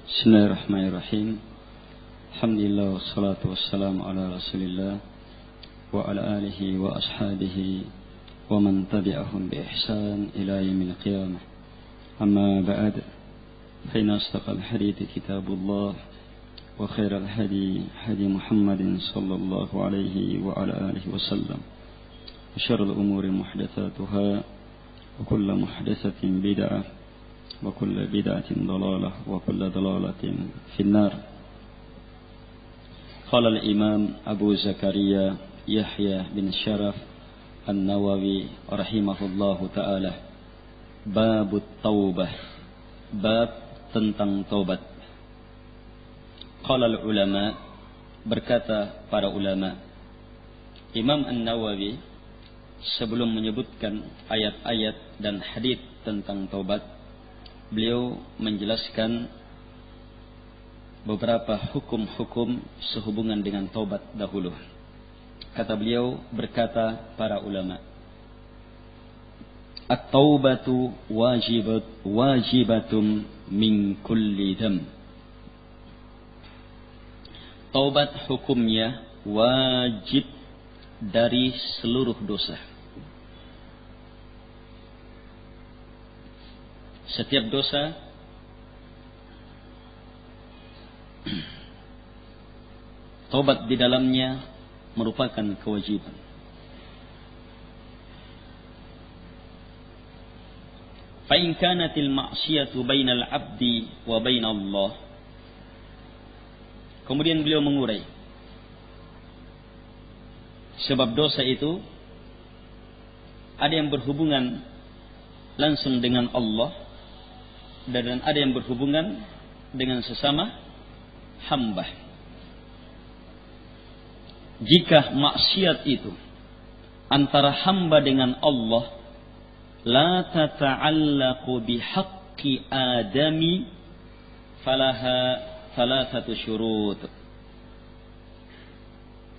Bismillahirrahmanirrahim. Alhamdulillah wassalatu wassalamu ala Rasulillah wa ala alihi wa ashabihi wa man tabi'ahum bi ihsan ila yaumil qiyamah. Amma ba'd. Fa inna asdaqal hadithi kitabullah wa khairal hadi hadi Muhammadin sallallahu alaihi wa ala alihi wasallam. Wa syarrul umuri muhdatsatuha wa kullu muhdatsatin bid'ah وكل بدعة ضلالة وكل ضلالة في النار. قال الإمام أبو زكريا يحيى بن شرف النووي رحمه الله تعالى: باب التوبة، bab tentang taubat. Qala al-ulama, berkata para ulama. Imam An-Nawawi sebelum menyebutkan ayat-ayat dan hadits tentang taubat, beliau menjelaskan beberapa hukum-hukum sehubungan dengan taubat dahulu. Kata beliau, berkata para ulama, at-taubatu wajibatun min kulli dam. Taubat hukumnya wajib dari seluruh dosa. Setiap dosa taubat di dalamnya merupakan kewajiban. Fa in kanatil ma'siyatu bainal 'abdi wa bainallah. Kemudian beliau mengurai sebab dosa itu ada yang berhubungan langsung dengan Allah dan ada yang berhubungan dengan sesama hamba. Jika maksiat itu antara hamba dengan Allah, la tata'allaqu bihaqqi adami, falaha thalathatu syurut.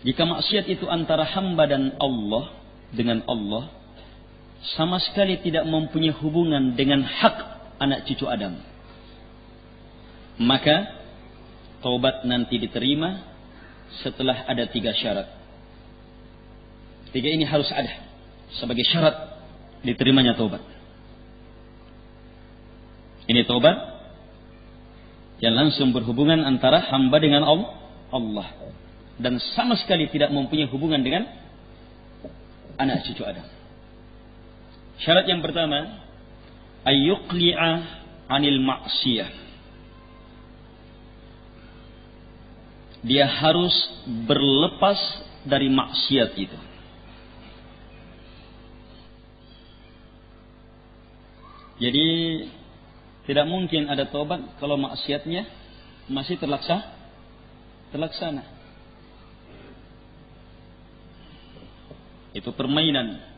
Jika maksiat itu antara hamba dan Allah, dengan Allah, sama sekali tidak mempunyai hubungan dengan hak anak cucu Adam, maka taubat nanti diterima setelah ada 3 syarat. 3 ini harus ada sebagai syarat diterimanya taubat. Ini taubat yang langsung berhubungan antara hamba dengan Allah dan sama sekali tidak mempunyai hubungan dengan anak cucu Adam. Syarat yang pertama, ayyuqli'a 'anil ma'siyah. Dia harus berlepas dari maksiat itu. Jadi tidak mungkin ada taubat kalau maksiatnya masih terlaksana. Itu permainan.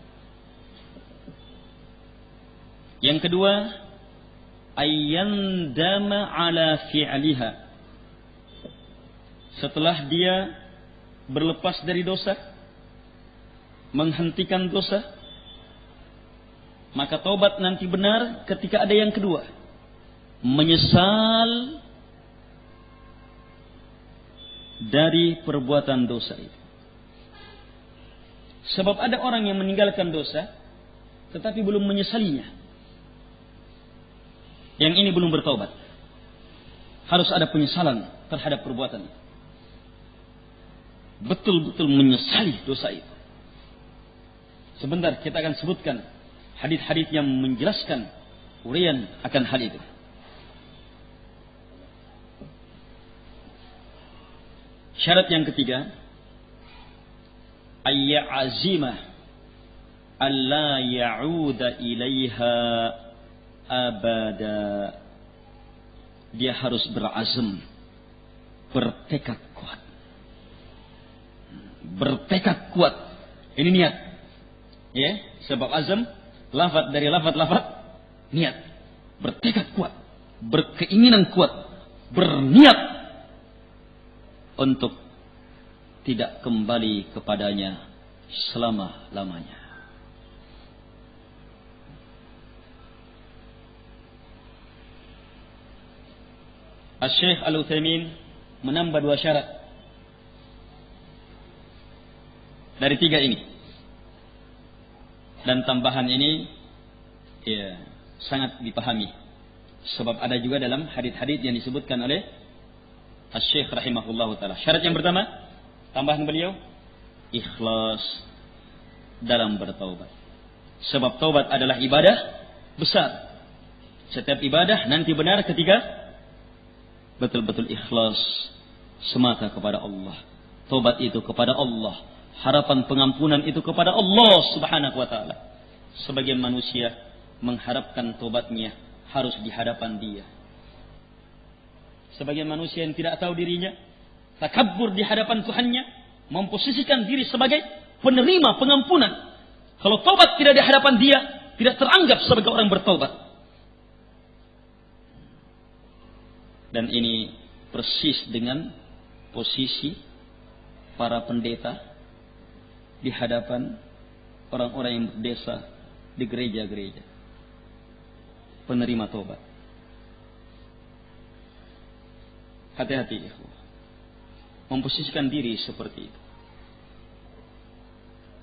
Yang kedua, ayyandama ala fi'liha. Setelah dia berlepas dari dosa, menghentikan dosa, maka taubat nanti benar ketika ada yang kedua, menyesal dari perbuatan dosa itu. Sebab ada orang yang meninggalkan dosa tetapi belum menyesalinya. Yang ini belum bertaubat. Harus ada penyesalan terhadap perbuatan. Betul-betul menyesali dosa itu. Sebentar kita akan sebutkan hadis-hadis yang menjelaskan uraian akan hal itu. Syarat yang ketiga, ayya'azima alla ya'uda ilaiha abada. Dia harus berazam, bertekad kuat. Bertekad kuat. Ini niat. Ya, sebab azam lafaz dari lafaz niat. Bertekad kuat, berkeinginan kuat, berniat untuk tidak kembali kepadanya selama-lamanya. Syekh Al-Utsaimin menambah 2 syarat dari 3 ini. Dan tambahan ini ya sangat dipahami. Sebab ada juga dalam hadits-hadits yang disebutkan oleh Syekh rahimahullahu taala. Syarat yang pertama, tambahan beliau, ikhlas dalam bertaubat. Sebab taubat adalah ibadah besar. Setiap ibadah nanti benar ketika betul-betul ikhlas semata kepada Allah. Taubat itu kepada Allah. Harapan pengampunan itu kepada Allah subhanahu wa ta'ala. Sebagian manusia mengharapkan taubatnya harus di hadapan dia. Sebagian manusia yang tidak tahu dirinya, takabur di hadapan Tuhannya, memposisikan diri sebagai penerima pengampunan. Kalau taubat tidak di hadapan dia, tidak teranggap sebagai orang bertaubat. Dan ini persis dengan posisi para pendeta di hadapan orang-orang yang berdesa di gereja-gereja. Penerima taubat. Hati-hati, ikhwah. Memposisikan diri seperti itu.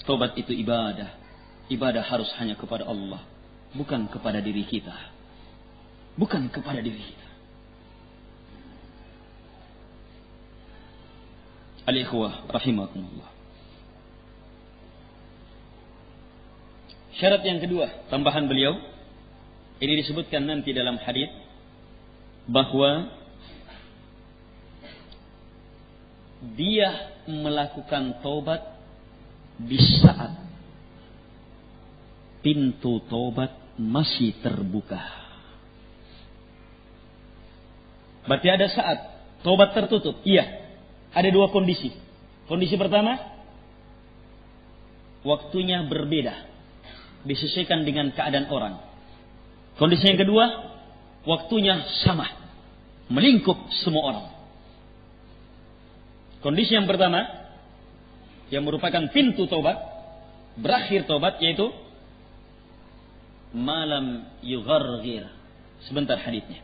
Taubat itu ibadah. Ibadah harus hanya kepada Allah, bukan kepada diri kita. Bukan kepada diri kita. Al-ikhwah rahimakumullah. Syarat yang kedua, tambahan beliau, ini disebutkan nanti dalam hadis bahwa dia melakukan taubat di saat pintu taubat masih terbuka. Berarti ada saat taubat tertutup. Iya. Ada 2 kondisi. Kondisi pertama, waktunya berbeda, disesuaikan dengan keadaan orang. Kondisi yang kedua, waktunya sama, melingkup semua orang. Kondisi yang pertama, yang merupakan pintu taubat, berakhir taubat, yaitu malam yugharghir. Sebentar haditsnya.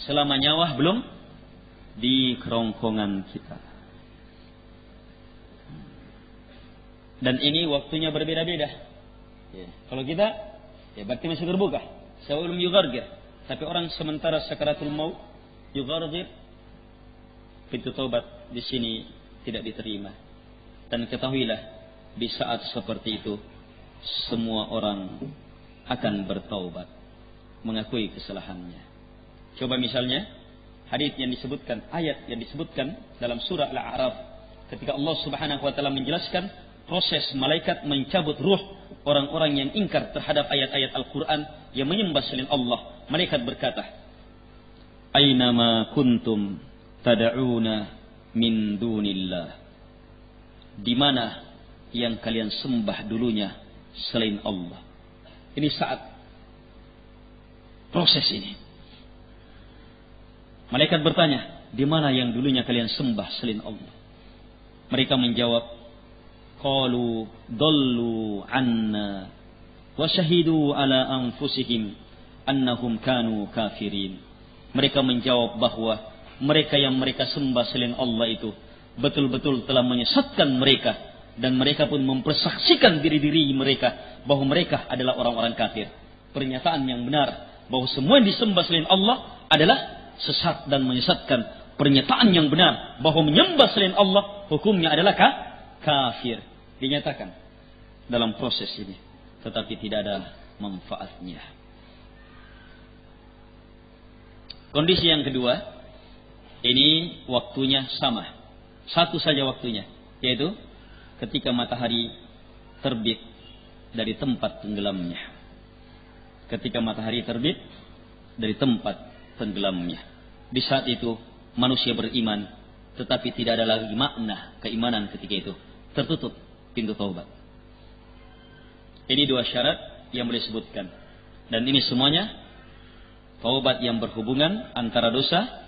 Selama nyawa belum di kerongkongan kita. Dan ini waktunya berbeda-beda. Ya. Kalau kita, ya berarti masih terbuka. Sebelum yugharghir. Tapi orang sementara sakaratul maut, yugharghir, pintu taubat di sini tidak diterima. Dan ketahuilah, di saat seperti itu, semua orang akan bertaubat, mengakui kesalahannya. Coba misalnya, hadits yang disebutkan, ayat yang disebutkan dalam surah Al-A'raf, ketika Allah Subhanahu wa taala menjelaskan proses malaikat mencabut ruh orang-orang yang ingkar terhadap ayat-ayat Al-Qur'an yang menyembah selain Allah. Malaikat berkata, "Ainama kuntum tad'una min dunillah." Di mana yang kalian sembah dulunya selain Allah. Ini saat proses ini. Malaikat bertanya, di mana yang dulunya kalian sembah selain Allah? Mereka menjawab, qalu dallu anna wa syahidu ala anfusihim annahum kanu kafirin. Mereka menjawab bahwa mereka yang mereka sembah selain Allah itu betul-betul telah menyesatkan mereka, dan mereka pun mempersaksikan diri-diri mereka bahwa mereka adalah orang-orang kafir. Pernyataan yang benar bahwa semua yang disembah selain Allah adalah sesat dan menyesatkan. Pernyataan yang benar bahwa menyembah selain Allah hukumnya adalah kafir. Dinyatakan dalam proses ini, tetapi tidak ada manfaatnya. Kondisi yang kedua, ini waktunya sama, satu saja waktunya, yaitu ketika matahari terbit dari tempat tenggelamnya. Ketika matahari terbit dari tempat tenggelamnya. Di saat itu manusia beriman, tetapi tidak ada lagi makna keimanan ketika itu. Tertutup pintu taubat. Ini 2 syarat yang boleh disebutkan. Dan ini semuanya taubat yang berhubungan antara dosa,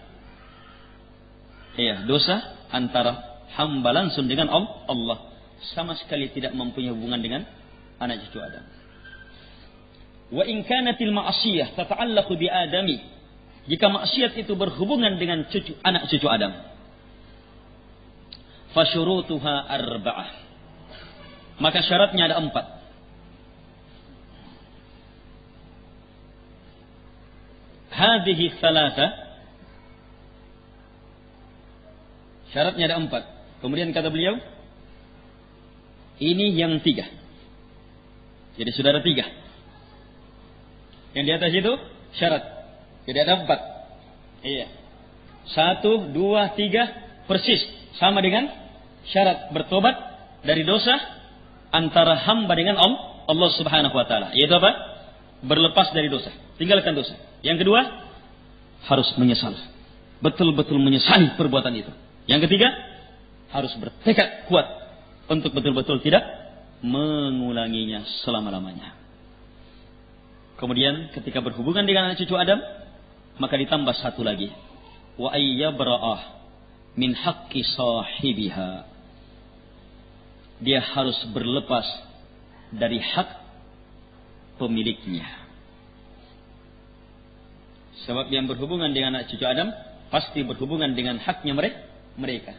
dosa antara hamba langsung dengan Allah, sama sekali tidak mempunyai hubungan dengan anak cucu Adam. Wa in kanatil ma'asiyah tata'allaqu bi adami jika maksiat itu berhubungan dengan anak cucu Adam. Fasyurutuha arba'ah. Maka syaratnya ada 4. Hadhihi thalatha. Syaratnya ada 4. Kemudian kata beliau, ini yang 3. Jadi sudah ada 3. Yang di atas itu syarat. Jadi ada 4. Iya. 1, 2, 3 persis sama dengan syarat bertobat dari dosa antara hamba dengan Allah Subhanahu wa taala. Yaitu apa? Berlepas dari dosa, tinggalkan dosa. Yang kedua, harus menyesal. Betul-betul menyesali perbuatan itu. Yang ketiga, harus bertekad kuat untuk betul-betul tidak mengulanginya selama-lamanya. Kemudian ketika berhubungan dengan anak cucu Adam, maka ditambah satu lagi. Wa ayyabra'ah min haqqi sahibiha. Dia harus berlepas dari hak pemiliknya. Sebab yang berhubungan dengan anak cucu Adam pasti berhubungan dengan haknya mereka.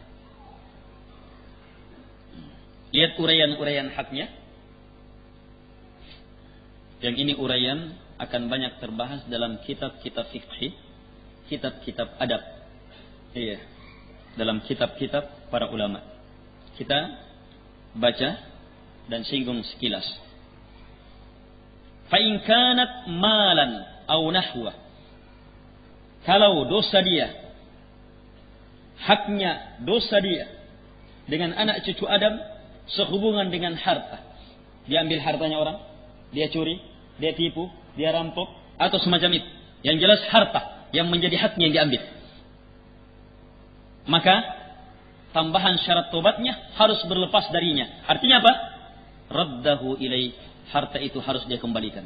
Lihat uraian-uraian haknya. Yang ini uraian akan banyak terbahas dalam kitab-kitab fikih, kitab-kitab adab. Iya, dalam kitab-kitab para ulama. Kita baca dan singgung sekilas. Fa in kanat malan aw nahwa. Kalau dosa dia, haknya dosa dia dengan anak cucu Adam sehubungan dengan harta. Dia ambil hartanya orang, dia curi, dia tipu, dia rampok atau semacam itu. Yang jelas harta yang menjadi haknya yang diambil. Maka tambahan syarat tobatnya harus berlepas darinya. Artinya apa? Raddahu ilaih. Harta itu harus dia kembalikan.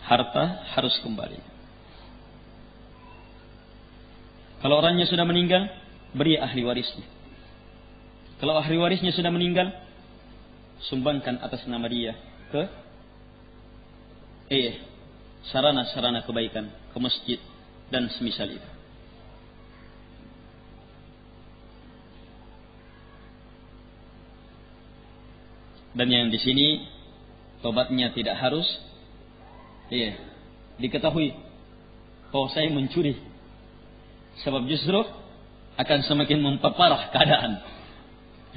Harta harus kembali. Kalau orangnya sudah meninggal, beri ahli warisnya. Kalau ahli warisnya sudah meninggal, sumbangkan atas nama dia ke sarana-sarana kebaikan, ke masjid dan semisal itu. Dan yang di sini tobatnya tidak harus diketahui bahwa saya mencuri. Sebab justru akan semakin memperparah keadaan.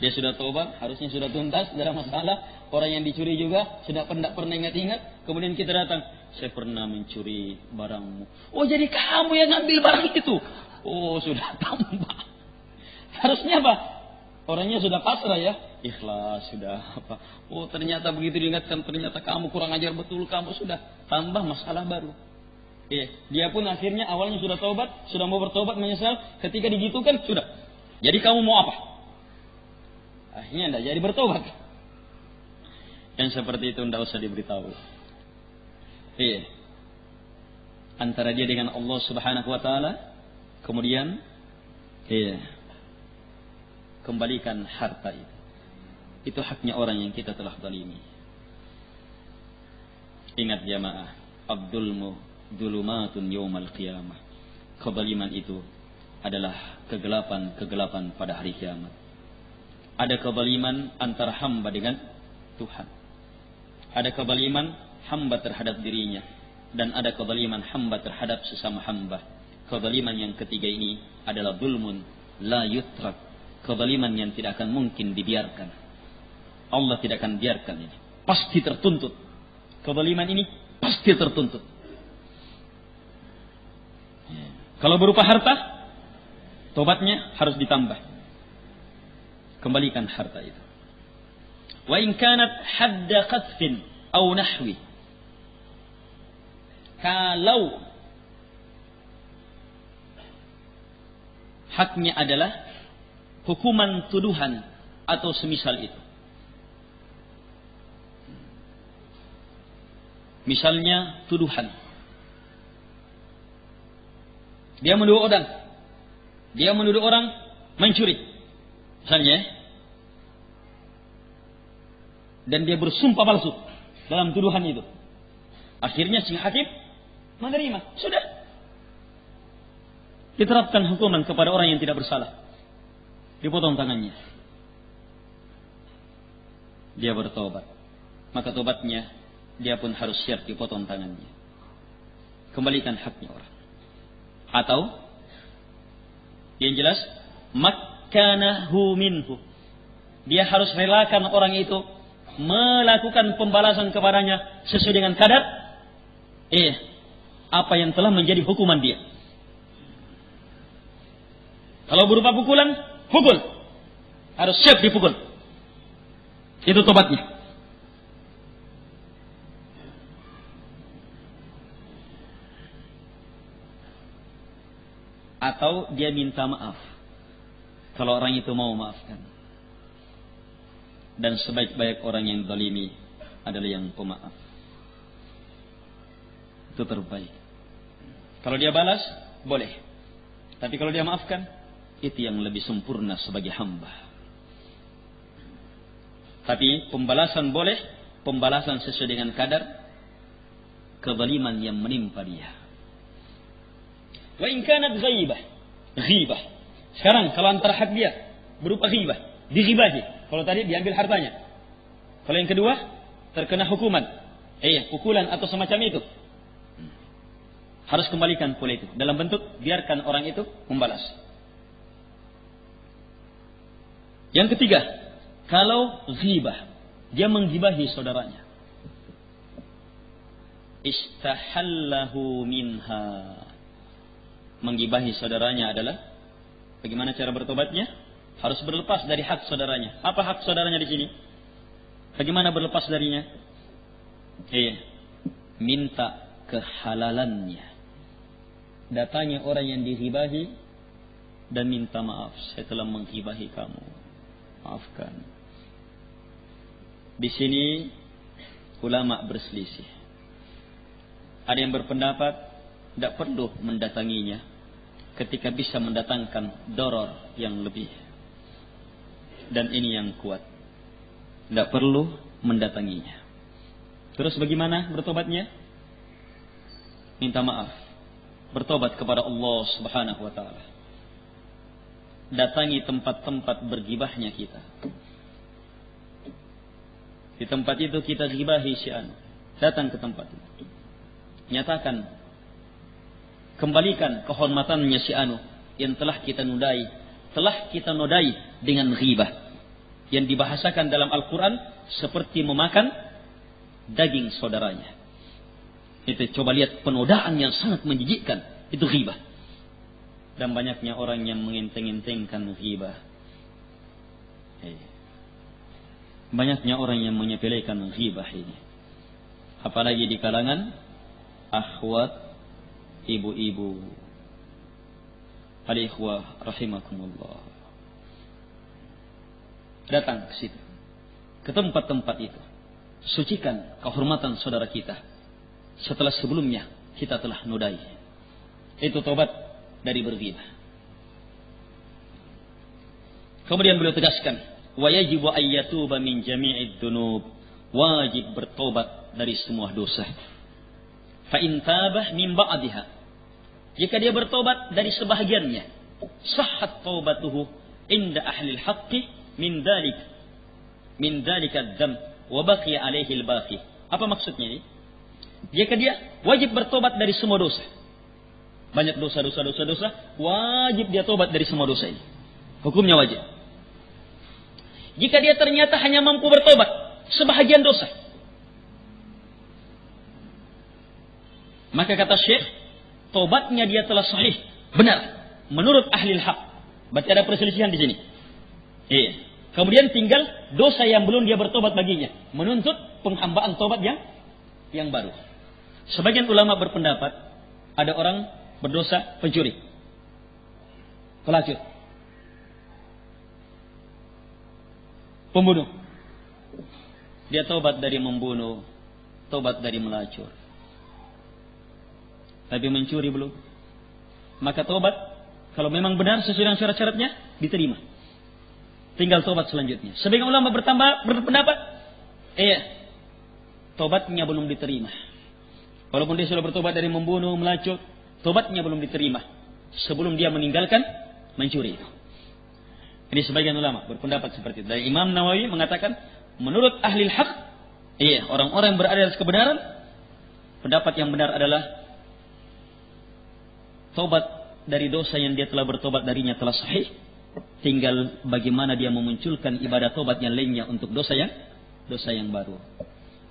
Dia sudah tobat, harusnya sudah tuntas, tidak ada masalah. Orang yang dicuri juga sudah pernah ingat-ingat. Kemudian kita datang, saya pernah mencuri barangmu. Oh, jadi kamu yang ngambil barang itu. Oh, sudah tambah. Harusnya apa? Orangnya sudah pasrah ya, ikhlas sudah apa. Oh, ternyata begitu diingatkan, ternyata kamu kurang ajar betul, kamu sudah tambah masalah baru. Dia pun akhirnya awalnya sudah taubat, sudah mau bertobat menyesal, ketika digitukan sudah. Jadi kamu mau apa? Akhirnya tidak jadi bertobat. Yang seperti itu tidak usah diberitahu. Antara dia dengan Allah Subhanahu wa taala, kemudian kembalikan harta itu. Itu haknya orang yang kita telah zalimi. Ingat jamaah, Abdulmu dzulumatun yaumal qiyamah. Kezaliman itu adalah kegelapan-kegelapan pada hari kiamat. Ada kezaliman antara hamba dengan Tuhan. Ada kezaliman hamba terhadap dirinya dan ada kezaliman hamba terhadap sesama hamba. Kezaliman yang ketiga ini adalah zulmun la yutrak. Kezaliman yang tidak akan mungkin dibiarkan. Allah tidak akan biarkan ini. Pasti tertuntut. Kezaliman ini pasti tertuntut. Kalau berupa harta, tobatnya harus ditambah. Kembalikan harta itu. Wa in kanat hadda qadfin aw nahwi. Kalau haknya adalah hukuman tuduhan atau semisal itu. Misalnya tuduhan. Dia menuduh orang mencuri. Misalnya. Dan dia bersumpah palsu dalam tuduhan itu. Akhirnya si hakim menerima. Sudah. Diterapkan hukuman kepada orang yang tidak bersalah. Dipotong tangannya. Dia bertobat. Maka tobatnya, dia pun harus siap dipotong tangannya. Kembalikan haknya orang. Atau, yang jelas, makkanahu minhu. Dia harus relakan orang itu melakukan pembalasan kepadanya sesuai dengan kadar apa yang telah menjadi hukuman dia. Kalau berupa pukulan, pukul. Harus siap dipukul. Itu tobatnya. Atau dia minta maaf. Kalau orang itu mau maafkan. Dan sebaik-baik orang yang zalimi adalah yang pemaaf. Itu terbaik. Kalau dia balas, boleh. Tapi kalau dia maafkan, itu yang lebih sempurna sebagai hamba. Tapi pembalasan boleh, pembalasan sesuai dengan kadar kezaliman yang menimpa dia. Wa in kanat ghibah. Sekarang kalau antara hak dia berupa ghibah, dighibahi. Kalau tadi diambil hartanya. Kalau yang kedua terkena hukuman, pukulan atau semacam itu. Harus kembalikan pula itu dalam bentuk biarkan orang itu membalas. Yang ketiga, kalau ghibah, dia menggibahi saudaranya. Istahallahu minha. Menggibahi saudaranya adalah bagaimana cara bertobatnya? Harus berlepas dari hak saudaranya. Apa hak saudaranya di sini? Bagaimana berlepas darinya? Minta kehalalannya. Datangi orang yang diribahi dan minta maaf. Saya telah menghibahi kamu. Maafkan. Di sini ulama berselisih. Ada yang berpendapat tidak perlu mendatanginya ketika bisa mendatangkan doror yang lebih. Dan ini yang kuat. Tidak perlu mendatanginya. Terus bagaimana bertobatnya? Minta maaf. Bertobat kepada Allah Subhanahu wa ta'ala. Datangi tempat-tempat bergibahnya kita. Di tempat itu kita gibahi si anu. Datang ke tempat itu. Nyatakan. Kembalikan kehormatannya si anu yang telah kita nodai. Telah kita nodai dengan ghibah. Yang dibahasakan dalam Al-Quran seperti memakan daging saudaranya. Itu coba lihat penodaan yang sangat menjijikkan. Itu ghibah. Dan banyaknya orang yang mengenteng-entengkan ghibah. Banyaknya orang yang menyepelekan ghibah ini. Apalagi di kalangan akhwat, ibu-ibu. Al-ikhwah rahimakumullah. Datang ke situ. Ke tempat-tempat itu. Sucikan kehormatan saudara kita. Setelah sebelumnya kita telah nodai. Itu tobat dari berghibah. Kemudian beliau tegaskan, wa yajibu ayyatuba min jami'id dzunub. Wajib bertobat dari semua dosa. Fa in tabah min ba'diha. Jika dia bertobat dari sebahagiannya, sahhat taubatuhu inda ahli al-haqqi min dalika ad-dam wa baqiya alaihi al-baqi. Apa maksudnya ini? Jika dia wajib bertobat dari semua dosa. Banyak dosa, wajib dia tobat dari semua dosa ini. Hukumnya wajib. Jika dia ternyata hanya mampu bertobat sebahagian dosa, maka kata Syekh, tobatnya dia telah sahih, benar, menurut ahli al-haq. Berarti ada perselisihan di sini. Kemudian tinggal dosa yang belum dia bertobat baginya, menuntut penghambaan tobat yang baru. Sebagian ulama berpendapat ada orang berdosa pencuri, pelacur, pembunuh. Dia tobat dari membunuh, tobat dari melacur. Tapi mencuri belum. Maka tobat, kalau memang benar sesuai dengan syarat-syaratnya, diterima. Tinggal tobat selanjutnya. Sebagian ulama berpendapat, tobatnya belum diterima. Walaupun dia sudah bertobat dari membunuh, melacur, tobatnya belum diterima sebelum dia meninggalkan mencuri itu. Ini sebagian ulama berpendapat seperti itu. Dan Imam Nawawi mengatakan, menurut ahli haq, orang-orang yang berada di atas kebenaran, pendapat yang benar adalah tobat dari dosa yang dia telah bertobat darinya telah sahih. Tinggal bagaimana dia memunculkan ibadah tobat yang lainnya untuk dosa yang baru.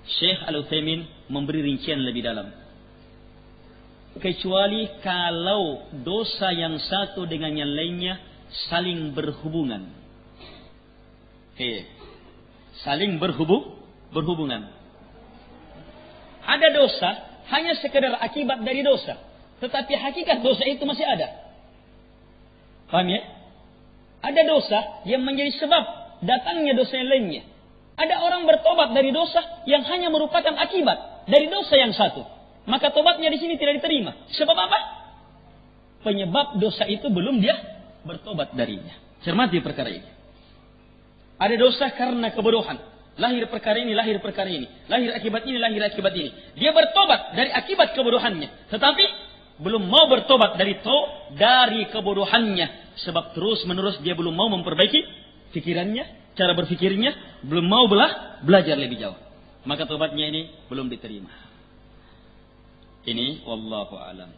Syekh Al-Utsaimin memberi rincian lebih dalam. Kecuali kalau dosa yang satu dengan yang lainnya saling berhubungan. Saling berhubungan. Ada dosa hanya sekedar akibat dari dosa, tetapi hakikat dosa itu masih ada. Paham ya? Ada dosa yang menjadi sebab datangnya dosa yang lainnya. Ada orang bertobat dari dosa yang hanya merupakan akibat dari dosa yang satu. Maka tobatnya di sini tidak diterima. Sebab apa? Penyebab dosa itu belum dia bertobat darinya. Cermati perkara ini. Ada dosa karena kebodohan. Lahir perkara ini, lahir perkara ini. Lahir akibat ini, lahir akibat ini. Dia bertobat dari akibat kebodohannya. Tetapi belum mau bertobat dari kebodohannya. Sebab terus menerus dia belum mau memperbaiki pikirannya, cara berfikirnya, belum mau belajar lebih jauh. Maka tobatnya ini belum diterima. Ini wallahu alam.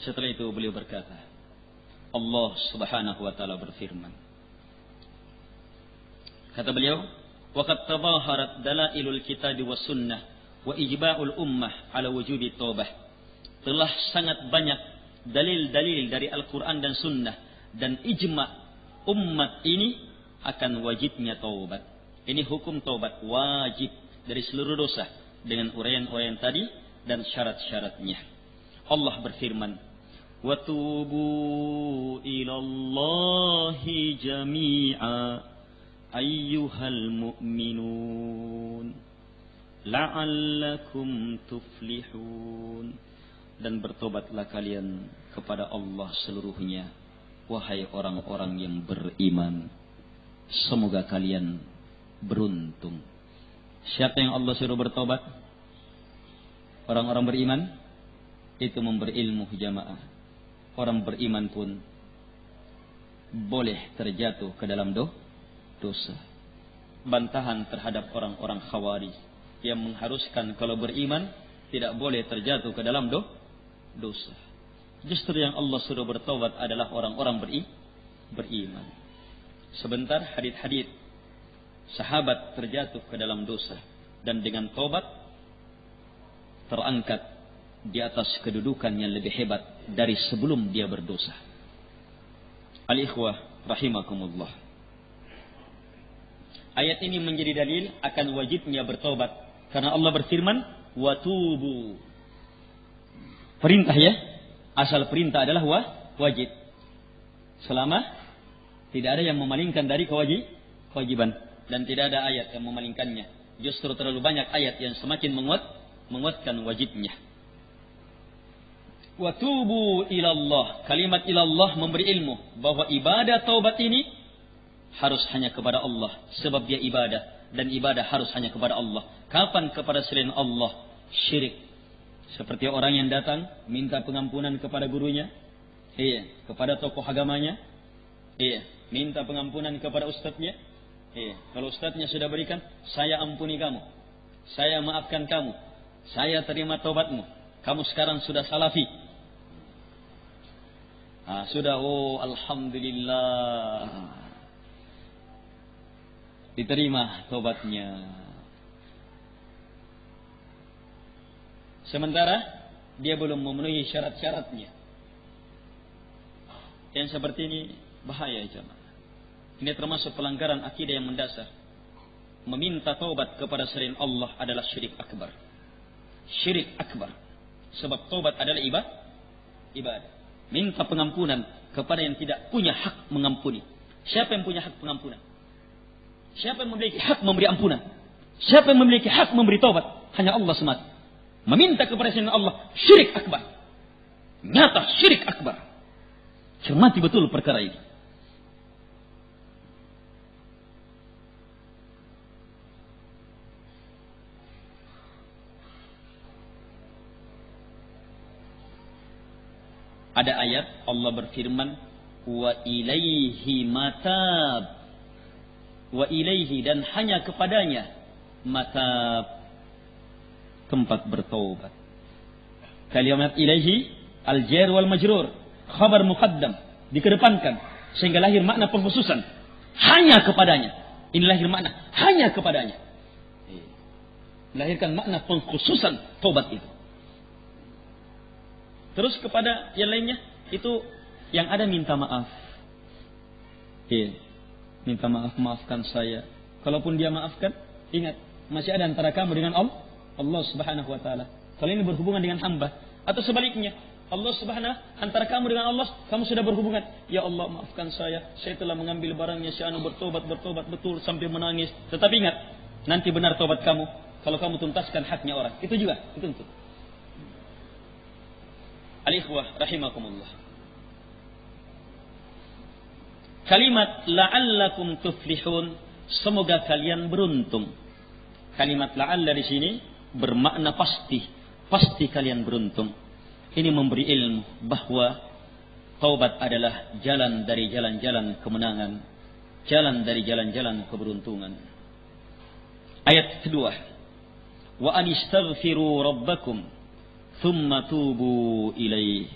Setelah itu beliau berkata, Allah Subhanahu wa taala berfirman. Kata beliau, "Waqad tabaharat dalailul kitabi was sunnah wa ijba'ul ummah ala wujubi taubah." Telah sangat banyak dalil-dalil dari Al-Qur'an dan sunnah dan ijma' umat ini akan wajibnya taubat. Ini hukum taubat wajib dari seluruh dosa dengan uraian-uraian tadi dan syarat-syaratnya. Allah berfirman, "Wa tubu ilallahi jami'a ayyuhal mu'minun la'allakum tuflihun." Dan bertobatlah kalian kepada Allah seluruhnya, wahai orang-orang yang beriman. Semoga kalian beruntung. Siapa yang Allah suruh bertobat? Orang-orang beriman. Itu memberi ilmu jamaah. Orang beriman pun boleh terjatuh ke dalam dosa. Bantahan terhadap orang-orang khawarij yang mengharuskan kalau beriman tidak boleh terjatuh ke dalam dosa. Justru yang Allah suruh bertobat adalah orang-orang beriman. Sebentar hadith-hadith sahabat terjatuh ke dalam dosa dan dengan tobat terangkat di atas kedudukan yang lebih hebat dari sebelum dia berdosa. Al-ikhwah rahimakumullah. Ayat ini menjadi dalil akan wajibnya bertobat karena Allah berfirman, "Wa tubu." Perintah ya. Asal perintah adalah wajib. Selama tidak ada yang memalingkan dari kewajiban dan tidak ada ayat yang memalingkannya. Justru terlalu banyak ayat yang semakin menguatkan wajibnya. Wa tubu ilallah. Kalimat ilallah memberi ilmu bahwa ibadah taubat ini harus hanya kepada Allah sebab dia ibadah dan ibadah harus hanya kepada Allah. Kapan kepada selain Allah? Syirik. Seperti orang yang datang minta pengampunan kepada gurunya, kepada tokoh agamanya, minta pengampunan kepada ustadznya. Kalau ustadznya sudah berikan, saya ampuni kamu, saya maafkan kamu, saya terima taubatmu, kamu sekarang sudah salafi. Sudah, alhamdulillah, diterima taubatnya. Sementara dia belum memenuhi syarat-syaratnya. Yang seperti ini bahaya jemaah. Ini termasuk pelanggaran akidah yang mendasar. Meminta taubat kepada selain Allah adalah syirik akbar. Syirik akbar. Sebab taubat adalah ibadah. Minta pengampunan kepada yang tidak punya hak mengampuni. Siapa yang punya hak pengampunan? Siapa yang memiliki hak memberi ampunan? Siapa yang memiliki hak memberi taubat? Hanya Allah semata. Meminta kepada selain Allah syirik akbar. Nyata syirik akbar. Cermati betul perkara ini. Ada ayat Allah berfirman, wa ilaihi matab. Wa ilaihi, dan hanya kepadanya matab, tempat bertaubat. Kalimat ilaihi al-jar wal majrur, khabar muqaddam, dikedepankan sehingga lahir makna pengkhususan. Hanya kepadanya. Ini lahir makna hanya kepadanya. Melahirkan makna pengkhususan taubat itu. Terus kepada yang lainnya, itu yang ada minta maaf. Minta maaf, maafkan saya. Kalaupun dia maafkan, ingat, masih ada antara kamu dengan Allah Subhanahu wa taala. Kalau ini berhubungan dengan hamba, atau sebaliknya, Allah Subhanahu antara kamu dengan Allah, kamu sudah berhubungan. Ya Allah, maafkan saya telah mengambil barangnya si anu, bertobat betul sampai menangis. Tetapi ingat, nanti benar tobat kamu kalau kamu tuntaskan haknya orang. Itu juga dituntut. Al-ikhwah rahimakumullah. Kalimat la'allakum tuflihun, semoga kalian beruntung. Kalimat la'alla di sini bermakna pasti kalian beruntung. Ini memberi ilmu bahwa taubat adalah jalan dari jalan-jalan kemenangan, jalan dari jalan-jalan keberuntungan. Ayat kedua, wa anistaghfiru rabbakum thumma tubu ilaih,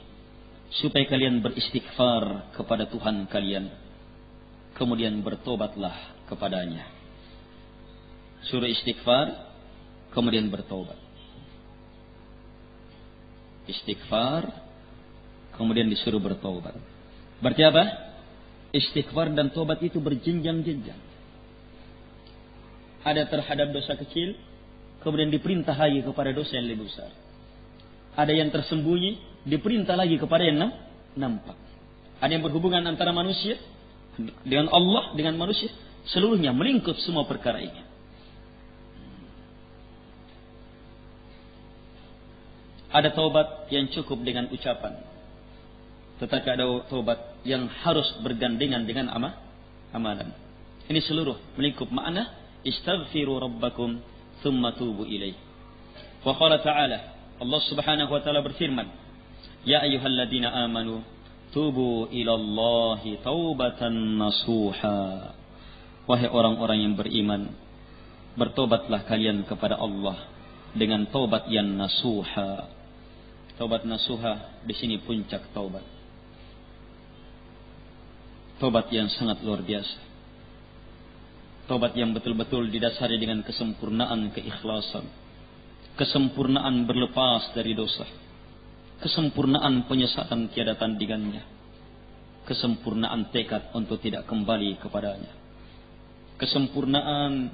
supaya kalian beristighfar kepada Tuhan kalian, kemudian bertobatlah kepadanya. Suruh istighfar, kemudian bertobat. Istighfar, kemudian disuruh bertobat. Berarti apa? Istighfar dan tobat itu berjenjang-jenjang. Ada terhadap dosa kecil, kemudian diperintah lagi kepada dosa yang lebih besar. Ada yang tersembunyi, diperintah lagi kepada yang nampak. Ada yang berhubungan antara manusia dengan Allah, dengan manusia, seluruhnya melingkup semua perkara ini. Ada taubat yang cukup dengan ucapan, tetapi ada taubat yang harus bergandengan dengan amalan. Ini seluruh melingkup makna istaghfiru rabbakum thumma tubu ilaih. Wa qala ta'ala, Allah Subhanahu wa taala berfirman, ya ayyuhalladzina amanu tubu ilallahi taubatan nasuha. Wahai orang-orang yang beriman, bertobatlah kalian kepada Allah dengan taubat yang nasuha. Taubat nasuha di sini puncak taubat. Taubat yang sangat luar biasa. Taubat yang betul-betul didasari dengan kesempurnaan keikhlasan, kesempurnaan berlepas dari dosa, kesempurnaan penyesalan tiada tandingannya, kesempurnaan tekad untuk tidak kembali kepadanya, kesempurnaan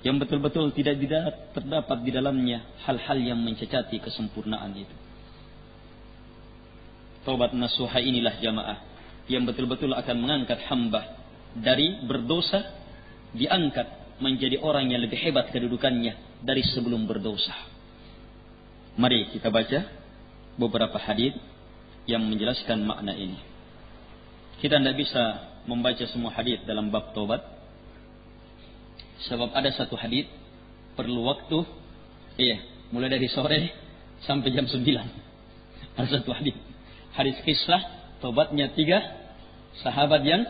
yang betul-betul tidak terdapat di dalamnya hal-hal yang mencacati kesempurnaan itu. Taubat nasuha inilah jamaah yang betul-betul akan mengangkat hamba dari berdosa, diangkat menjadi orang yang lebih hebat kedudukannya dari sebelum berdosa. Mari kita baca beberapa hadis yang menjelaskan makna ini. Kita tidak bisa membaca semua hadis dalam bab taubat, sebab ada satu hadis perlu waktu, mulai dari sore sampai jam 9. Ada satu hadis kisah tobatnya 3 sahabat yang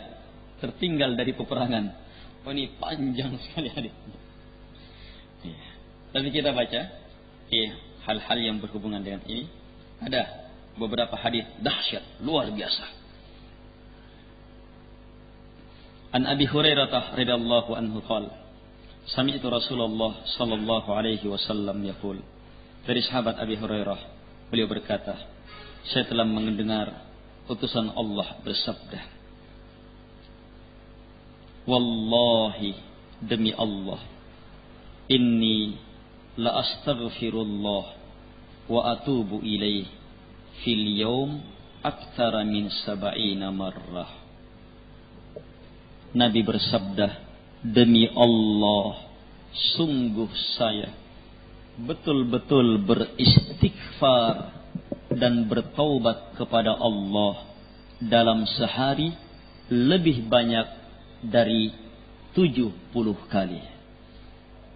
tertinggal dari peperangan. Oh, ini panjang sekali hadisnya. Tapi kita baca hal-hal yang berhubungan dengan ini. Ada beberapa hadis dahsyat, luar biasa. An Abi Hurairah radhiyallahu anhu qala, sami'tu Rasulullah sallallahu alaihi wasallam yaqul. Dari sahabat Abi Hurairah, beliau berkata, saya telah mendengar utusan Allah bersabda, wallahi, demi Allah, inni la astaghfirullah wa atubu ilaih fil yawm aktsara min 70 marrah. Nabi bersabda, demi Allah, sungguh saya betul-betul beristighfar dan bertaubat kepada Allah dalam sehari lebih banyak dari 70 kali.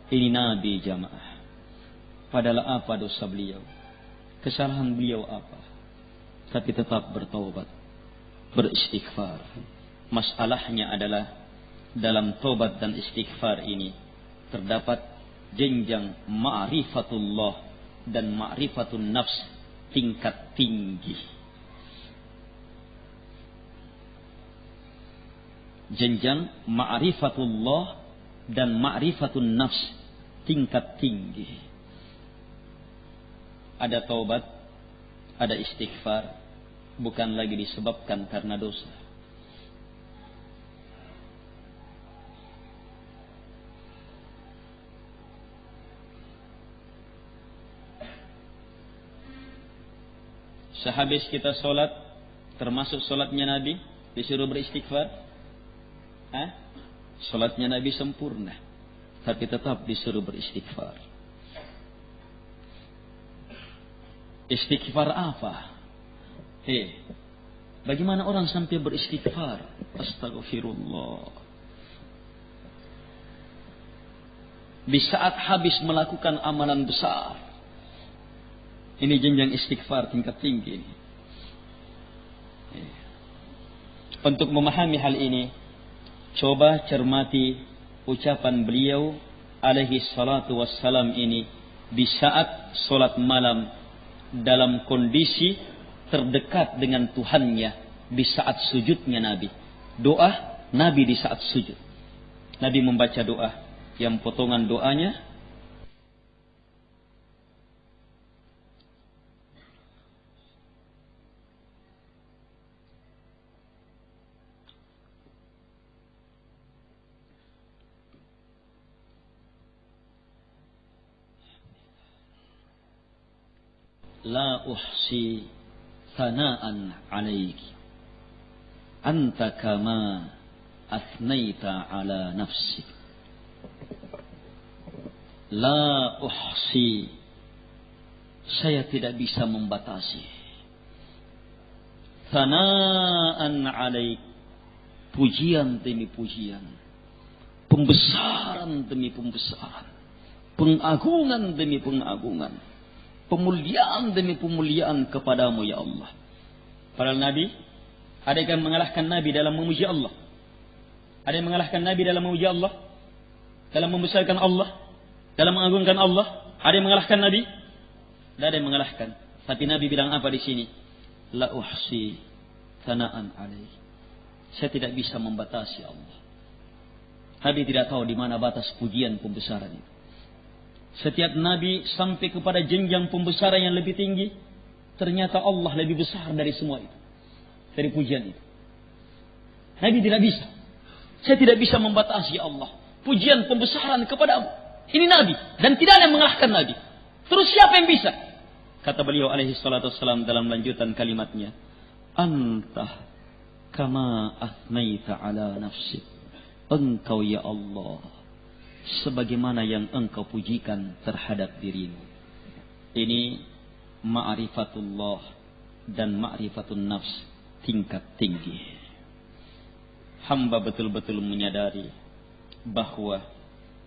Ini Nabi jamaah. Padahal apa dosa beliau? Kesalahan beliau apa? tapi tetap bertaubat, beristighfar. Masalahnya adalah dalam taubat dan istighfar ini terdapat jenjang ma'rifatullah dan ma'rifatun nafs tingkat tinggi. Jenjang ma'rifatullah dan ma'rifatun nafs tingkat tinggi. Ada taubat, ada istighfar, bukan lagi disebabkan karena dosa. Sehabis kita sholat, termasuk sholatnya Nabi, disuruh beristighfar. Sholatnya Nabi sempurna, tapi tetap disuruh beristighfar. Istighfar apa? Bagaimana orang sampai beristighfar? Astagfirullah. Di saat habis melakukan amalan besar. Ini jenjang istighfar tingkat tinggi. Untuk memahami hal ini, coba cermati ucapan beliau alaihi salatu wassalam ini di saat solat malam dalam kondisi terdekat dengan Tuhannya di saat sujudnya Nabi. Doa Nabi di saat sujud. Nabi membaca doa yang potongan doanya La uhsi thana'an 'alaik anta kama athnaita 'ala nafsik. La uhsi, saya tidak bisa membatasi. Thana'an 'alaik, pujian demi pujian, pembesaran demi pembesaran, pengagungan demi pengagungan, pemuliaan demi pemuliaan kepadamu ya Allah. Padahal Nabi, ada yang mengalahkan Nabi dalam memuji Allah? Ada yang mengalahkan Nabi dalam memuji Allah? Dalam membesarkan Allah? Dalam mengagungkan Allah? Ada yang mengalahkan Nabi? Tidak ada yang mengalahkan. Tapi Nabi bilang apa di sini? La uhsi thana'an 'alaik. Saya tidak bisa membatasi Allah. Nabi tidak tahu di mana batas pujian pembesaran itu. Setiap Nabi sampai kepada jenjang pembesaran yang lebih tinggi, ternyata Allah lebih besar dari semua itu, dari pujian itu. Nabi tidak bisa. Saya tidak bisa membatasi Allah. Pujian pembesaran kepadamu. Ini Nabi dan tidak ada yang mengalahkan Nabi. Terus siapa yang bisa? Kata beliau alaihi salatu wassalam dalam lanjutan kalimatnya, Anta kama athnaita ala nafsik. Engkau ya Allah, sebagaimana yang engkau pujikan terhadap dirimu. Ini ma'rifatullah dan ma'rifatun nafs tingkat tinggi. Hamba betul-betul menyadari bahwa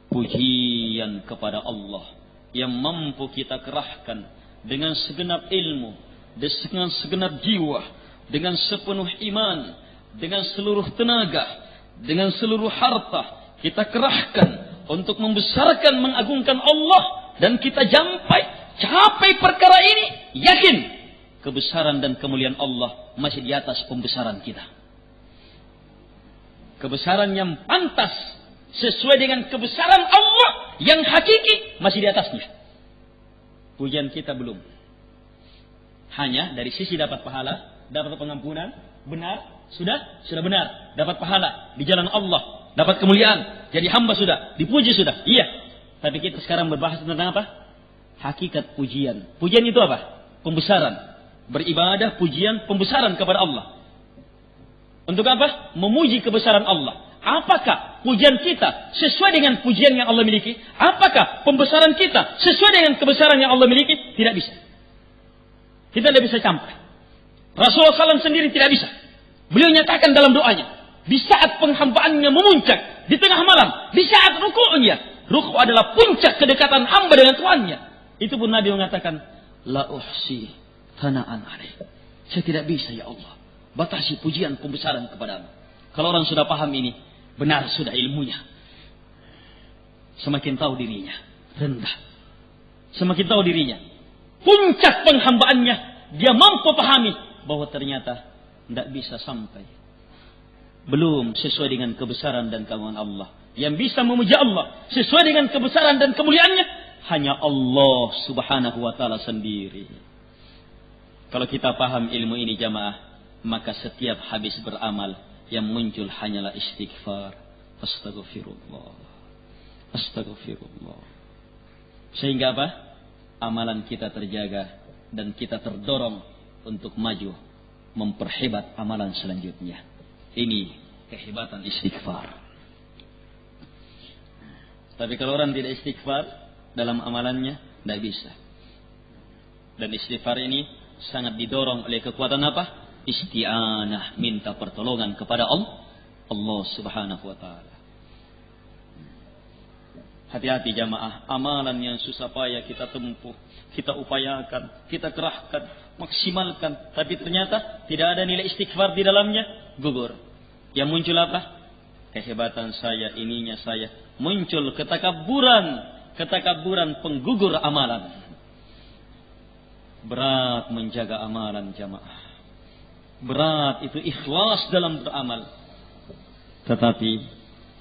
pujian kepada Allah yang mampu kita kerahkan dengan segenap ilmu, dengan segenap jiwa, dengan sepenuh iman, dengan seluruh tenaga, dengan seluruh harta, kita kerahkan untuk membesarkan, mengagungkan Allah, dan kita capai perkara ini, yakin kebesaran dan kemuliaan Allah masih di atas pembesaran kita. Kebesaran yang pantas sesuai dengan kebesaran Allah yang hakiki masih di atasnya. Pujian kita belum. Hanya dari sisi dapat pahala, dapat pengampunan, benar, sudah benar, dapat pahala di jalan Allah. Dapat kemuliaan, jadi hamba sudah, dipuji sudah. Iya. Tapi kita sekarang berbahas tentang apa? Hakikat pujian. Pujian itu apa? Pembesaran. Beribadah, pujian, pembesaran kepada Allah. Untuk apa? Memuji kebesaran Allah. Apakah pujian kita sesuai dengan pujian yang Allah miliki? Apakah pembesaran kita sesuai dengan kebesaran yang Allah miliki? Tidak bisa. Kita tidak bisa campur. Rasulullah SAW sendiri tidak bisa. Beliau nyatakan dalam doanya, di saat penghambaannya memuncak di tengah malam, di saat ruku'nya, ruku' adalah puncak kedekatan hamba dengan Tuhannya. Itu pun Nabi mengatakan, la uhsi thana'an 'alaik. Saya tidak bisa ya Allah. Batasi pujian pembesaran kepadamu. Kalau orang sudah paham ini, benar sudah ilmunya. Semakin tahu dirinya, rendah. Semakin tahu dirinya, puncak penghambaannya, dia mampu pahami bahwa ternyata tidak bisa sampai. Belum sesuai dengan kebesaran dan keagungan Allah. Yang bisa memuji Allah sesuai dengan kebesaran dan kemuliaannya hanya Allah Subhanahu wa taala sendiri. Kalau kita paham ilmu ini jamaah, maka setiap habis beramal yang muncul hanyalah istighfar. Astagfirullah. Astagfirullah. Sehingga apa? Amalan kita terjaga dan kita terdorong untuk maju memperhebat amalan selanjutnya. Ini kehebatan istighfar. Tapi kalau orang tidak istighfar dalam amalannya, tidak bisa. Dan istighfar ini sangat didorong oleh kekuatan apa? Isti'anah, minta pertolongan kepada Allah Subhanahu wa taala. Hati-hati jamaah, amalan yang susah payah kita tempuh, kita upayakan, kita kerahkan, maksimalkan, tapi ternyata tidak ada nilai istighfar di dalamnya, gugur. Yang muncul apa? Kehebatan saya, ininya saya. Muncul ketakaburan penggugur amalan. Berat menjaga amalan jamaah. Berat itu ikhlas dalam beramal. Tetapi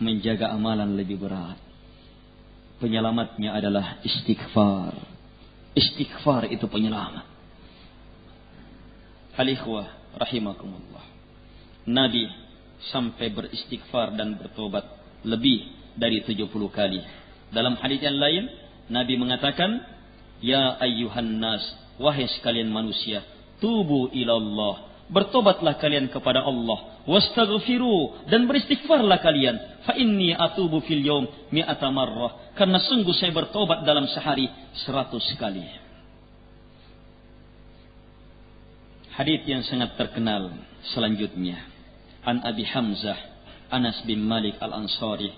menjaga amalan lebih berat. Penyelamatnya adalah istighfar. Istighfar itu penyelamat. Al-ikhwah rahimakumullah. Nabi sampai beristighfar dan bertobat lebih dari 70 kali. Dalam hadis yang lain, Nabi mengatakan, "Ya ayyuhan nas, wahai sekalian manusia, tubu ilallah. Bertobatlah kalian kepada Allah, wastaghfiru, dan beristighfarlah kalian. Fa inni atubu fil yaum mi'ata marrah. Karena sungguh saya bertobat dalam sehari 100 kali." Hadis yang sangat terkenal selanjutnya. An Abi Hamzah Anas bin Malik Al-Ansari,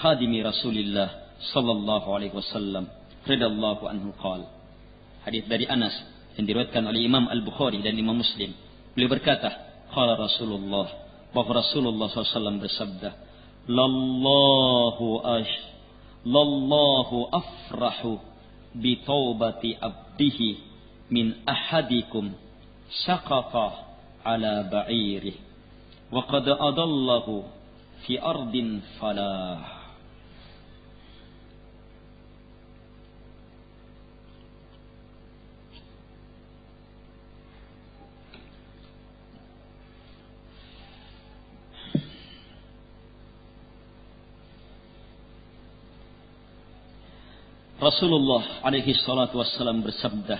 khadimi Rasulillah sallallahu alaihi wasallam, radhiyallahu anhu qala. Hadis dari Anas yang diriwayatkan oleh Imam Al-Bukhari dan Imam Muslim. Beliau berkata, qala Rasulullah, bahwa Rasulullah SAW bersabda, Lallahu afrahu bi taubati abdihi min ahadikum saqata ala ba'irih wa qad adallahu fi ardin falah. Rasulullah alaihi salatu wassalam bersabda,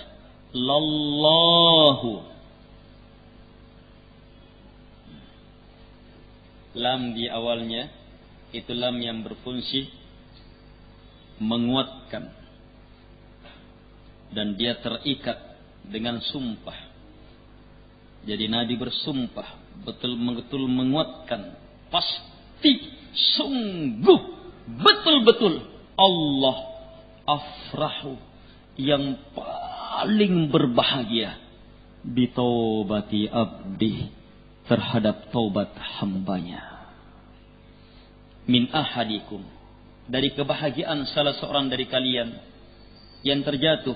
Lallahu. Lam di awalnya itu lam yang berfungsi menguatkan. Dan dia terikat dengan sumpah. Jadi Nabi bersumpah betul-betul menguatkan. Pasti, sungguh, betul-betul Allah afrahu, yang paling berbahagia bitaubati abdi, terhadap taubat hambanya. Min ahadikum, dari kebahagiaan salah seorang dari kalian yang terjatuh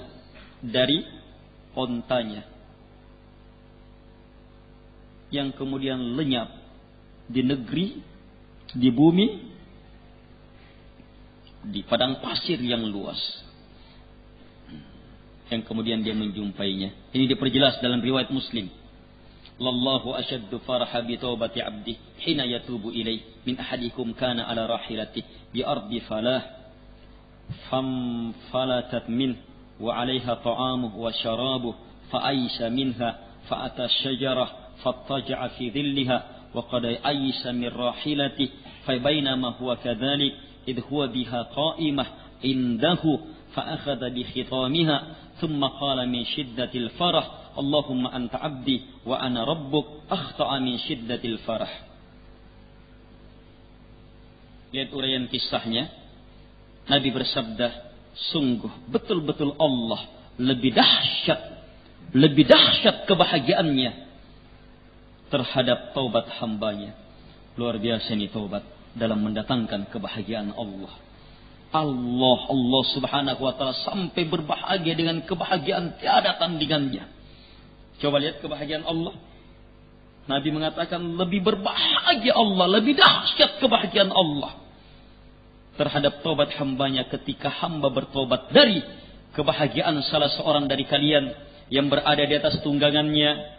dari ontanya, yang kemudian lenyap di negeri, di bumi, di padang pasir yang luas, yang kemudian dia menjumpainya. Ini diperjelas dalam riwayat Muslim. Lallahu ashaddu faraha bi taubati abdi hina yatubu ilaih min ahadikum kana ala rahilati bi ardi falah fam falatat min wa 'alaiha ta'amuhu wa sharabuhu fa aisa minha fa ata syajarah fattaja'a fi dhilliha wa qad aisa min rahilati fa bainama huwa kadzalik إذ هو بها قائمة عنده فأخذ بخطامها ثم قال من شدة الفرح اللهم أنت عبدي وأنا ربك أخطأ من شدة الفرح. Lihat uraian kisahnya. Nabi bersabda, sungguh betul-betul Allah lebih dahsyat kebahagiaannya terhadap taubat hambanya. Luar biasa ini taubat dalam mendatangkan kebahagiaan Allah. Allah subhanahu wa ta'ala sampai berbahagia dengan kebahagiaan tiada tandingannya. Coba lihat kebahagiaan Allah. Nabi mengatakan lebih berbahagia Allah, lebih dahsyat kebahagiaan Allah terhadap taubat hambanya ketika hamba bertobat dari kebahagiaan salah seorang dari kalian yang berada di atas tunggangannya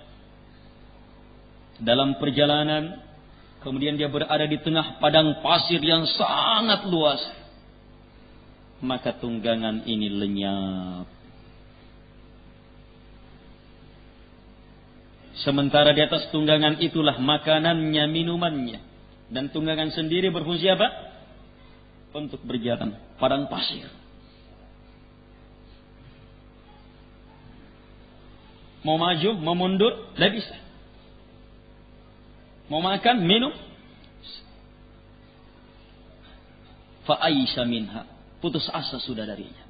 dalam perjalanan, kemudian dia berada di tengah padang pasir yang sangat luas, maka tunggangan ini lenyap. Sementara di atas tunggangan itulah makanannya, minumannya, dan tunggangan sendiri berfungsi apa? Untuk berjalan padang pasir. Mau maju, mau mundur, tidak bisa. Mau makan, minum, fa'aisa minha, putus asa sudah darinya.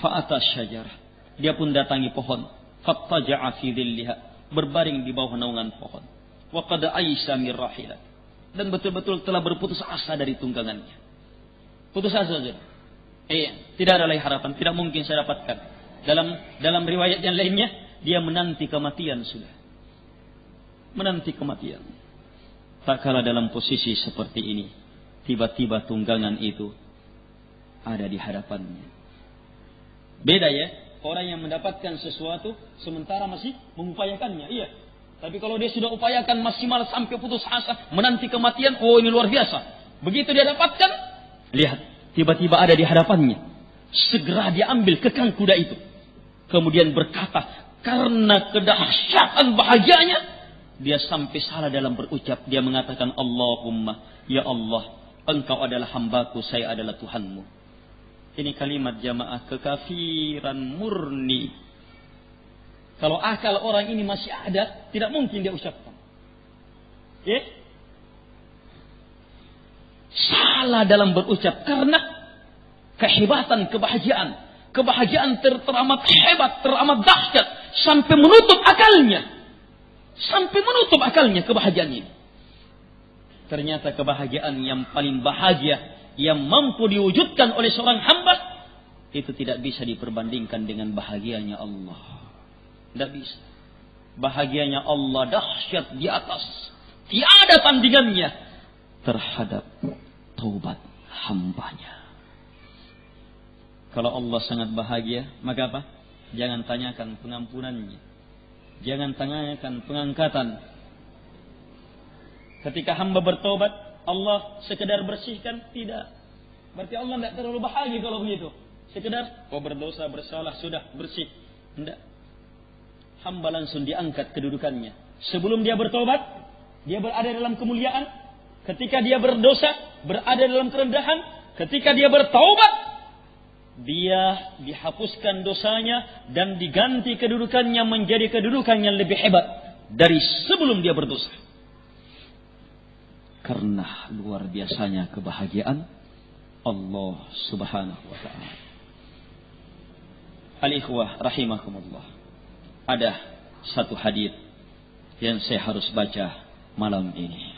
Fa'atas syajarah, dia pun datangi pohon. Fattaja'a fi dhilliha, berbaring di bawah naungan pohon. Wa qad aisa min rahilah, dan betul-betul telah berputus asa dari tunggangannya. Putus asa saja. Tidak ada lagi harapan, tidak mungkin saya dapatkan. Dalam riwayat yang lainnya, dia menanti kematian sudah. Menanti kematian. Tak kala dalam posisi seperti ini, tiba-tiba tunggangan itu ada di hadapannya. Beda ya, orang yang mendapatkan sesuatu sementara masih mengupayakannya. Iya. Tapi kalau dia sudah upayakan maksimal sampai putus asa, menanti kematian, oh ini luar biasa. Begitu dia dapatkan, lihat, tiba-tiba ada di hadapannya. Segera dia ambil kekang kuda itu. Kemudian berkata, karena kedahsyatan bahagianya, dia sampai salah dalam berucap. Dia mengatakan, Allahumma, ya Allah, Engkau adalah hambaku, saya adalah Tuhanmu. Ini kalimat jamaah kekafiran murni. Kalau akal orang ini masih ada, tidak mungkin dia ucapkan. Salah dalam berucap karena kehebatan kebahagiaan. Kebahagiaan teramat hebat, teramat dahsyat, sampai menutup akalnya. Sampai menutup akalnya kebahagiaan ini. Ternyata kebahagiaan yang paling bahagia, yang mampu diwujudkan oleh seorang hamba, itu tidak bisa diperbandingkan dengan bahagianya Allah. Tidak bisa. Bahagianya Allah dahsyat di atas, tiada tandingannya terhadap taubat hambanya. Kalau Allah sangat bahagia, maka apa? Jangan tanyakan pengampunannya. Jangan tanyakan pengangkatan. Ketika hamba bertobat, Allah sekedar bersihkan? Tidak. Berarti Allah tidak terlalu bahagia kalau begitu. Sekedar, berdosa, bersalah, sudah bersih. Tidak. Hamba langsung diangkat kedudukannya. Sebelum dia bertobat, dia berada dalam kemuliaan. Ketika dia berdosa, berada dalam kerendahan. Ketika dia bertaubat, dia dihapuskan dosanya dan diganti kedudukannya menjadi kedudukan yang lebih hebat dari sebelum dia berdosa. Karena luar biasanya kebahagiaan Allah subhanahu wa ta'ala. Al-ikhwah rahimakumullah. Ada satu hadis yang saya harus baca malam ini.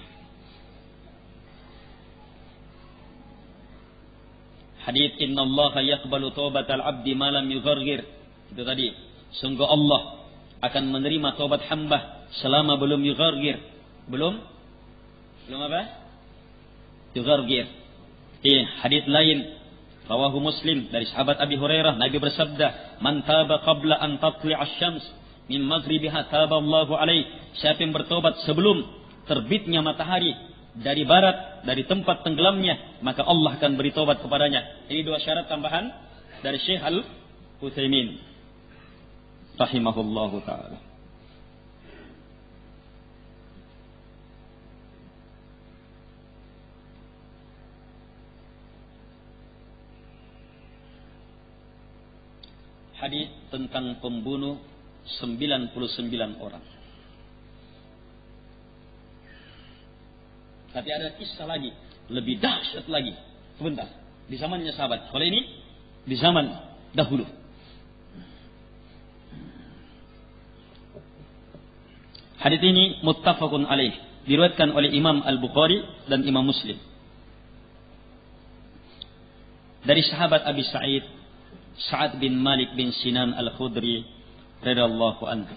Hadis innallaha yaqbalu taubatal abdi ma lam yughargir. Itu tadi. Sungguh Allah akan menerima taubat hamba selama belum yughargir. Belum apa? Yughargir. Hadis lain rawahu Muslim dari sahabat Abi Hurairah, Nabi bersabda, "Man taba qabla an tatli'a asy-syams min maghribiha taba Allahu alaihi." Siapa yang bertobat sebelum terbitnya matahari dari barat, dari tempat tenggelamnya, maka Allah akan beri taubat kepadanya. Ini dua syarat tambahan dari Syekh Al-Utsaimin rahimahullahu taala. Hadis tentang pembunuh 99 orang. Tapi ada kisah lagi, lebih dahsyat lagi. Sebentar, di zamannya sahabat. Kalau ini di zaman dahulu. Hadits ini muttafaqun alaih, diriwayatkan oleh Imam Al-Bukhari dan Imam Muslim. Dari sahabat Abi Sa'id, Sa'ad bin Malik bin Sinan Al-Khudri radhiyallahu anhu.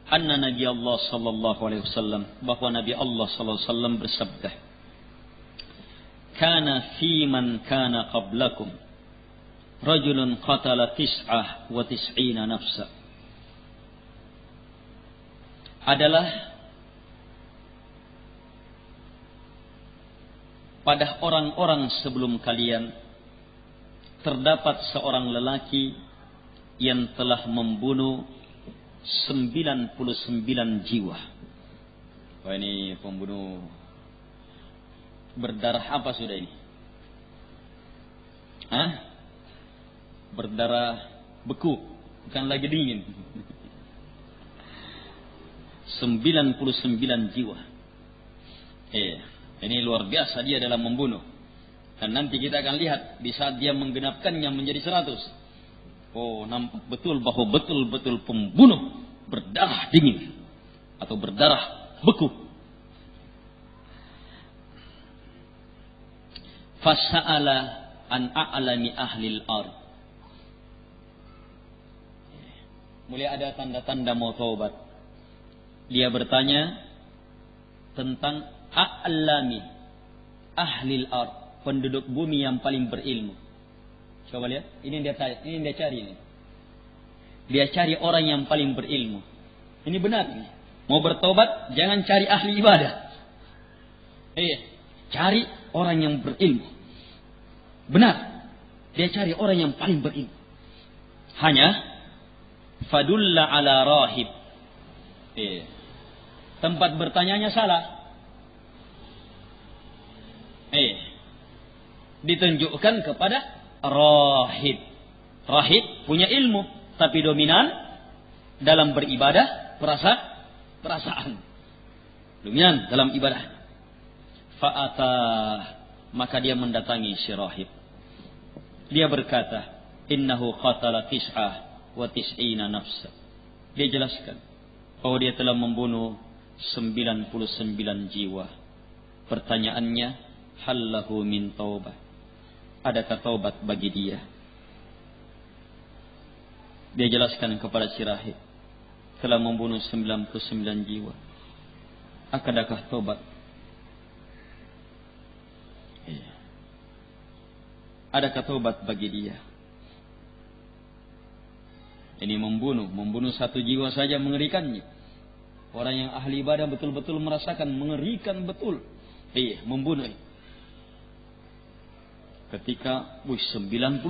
Anna Nabi Allah sallallahu alaihi wasallam, bahwa Nabi Allah sallallahu alaihi wasallam bersabda, "Kana fi man kana qablakum rajulun qatala 99 nafsa." Adalah pada orang-orang sebelum kalian terdapat seorang lelaki yang telah membunuh 99 jiwa. Wah, ini pembunuh berdarah apa sudah ini? Berdarah beku, bukan lagi dingin. 99 jiwa. Ini luar biasa dia dalam membunuh. Dan nanti kita akan lihat di saat dia menggenapkannya menjadi 100. Oh, nampak betul bahwa betul-betul pembunuh berdarah dingin atau berdarah beku. Fasa'ala an a'lami ahlil ard. Mulai ada tanda-tanda mau taubat. Dia bertanya tentang a'lami ahlil ard, penduduk bumi yang paling berilmu. Coba lihat, ini dia cari ini. Dia cari orang yang paling berilmu. Ini benar ini. Mau bertobat, jangan cari ahli ibadah. Cari orang yang berilmu. Benar. Dia cari orang yang paling berilmu. Hanya fadulla ala rahib. Tempat bertanyanya salah. Ditunjukkan kepada rahib. Rahib punya ilmu, tapi dominan dalam beribadah perasaan. Dominan dalam ibadah. Fa'ata, maka dia mendatangi si rahib. Dia berkata, innahu qatala 99 nafsa. Dia jelaskan bahwa dia telah membunuh 99 jiwa. Pertanyaannya, hal lahu min taubah? Adakah taubat bagi dia? Dia jelaskan kepada si rahib, telah membunuh 99 jiwa. Adakah taubat? Adakah taubat bagi dia? Ini membunuh 1 jiwa saja mengerikannya. Orang yang ahli ibadah betul-betul merasakan mengerikan betul. Membunuh. Ketika 99,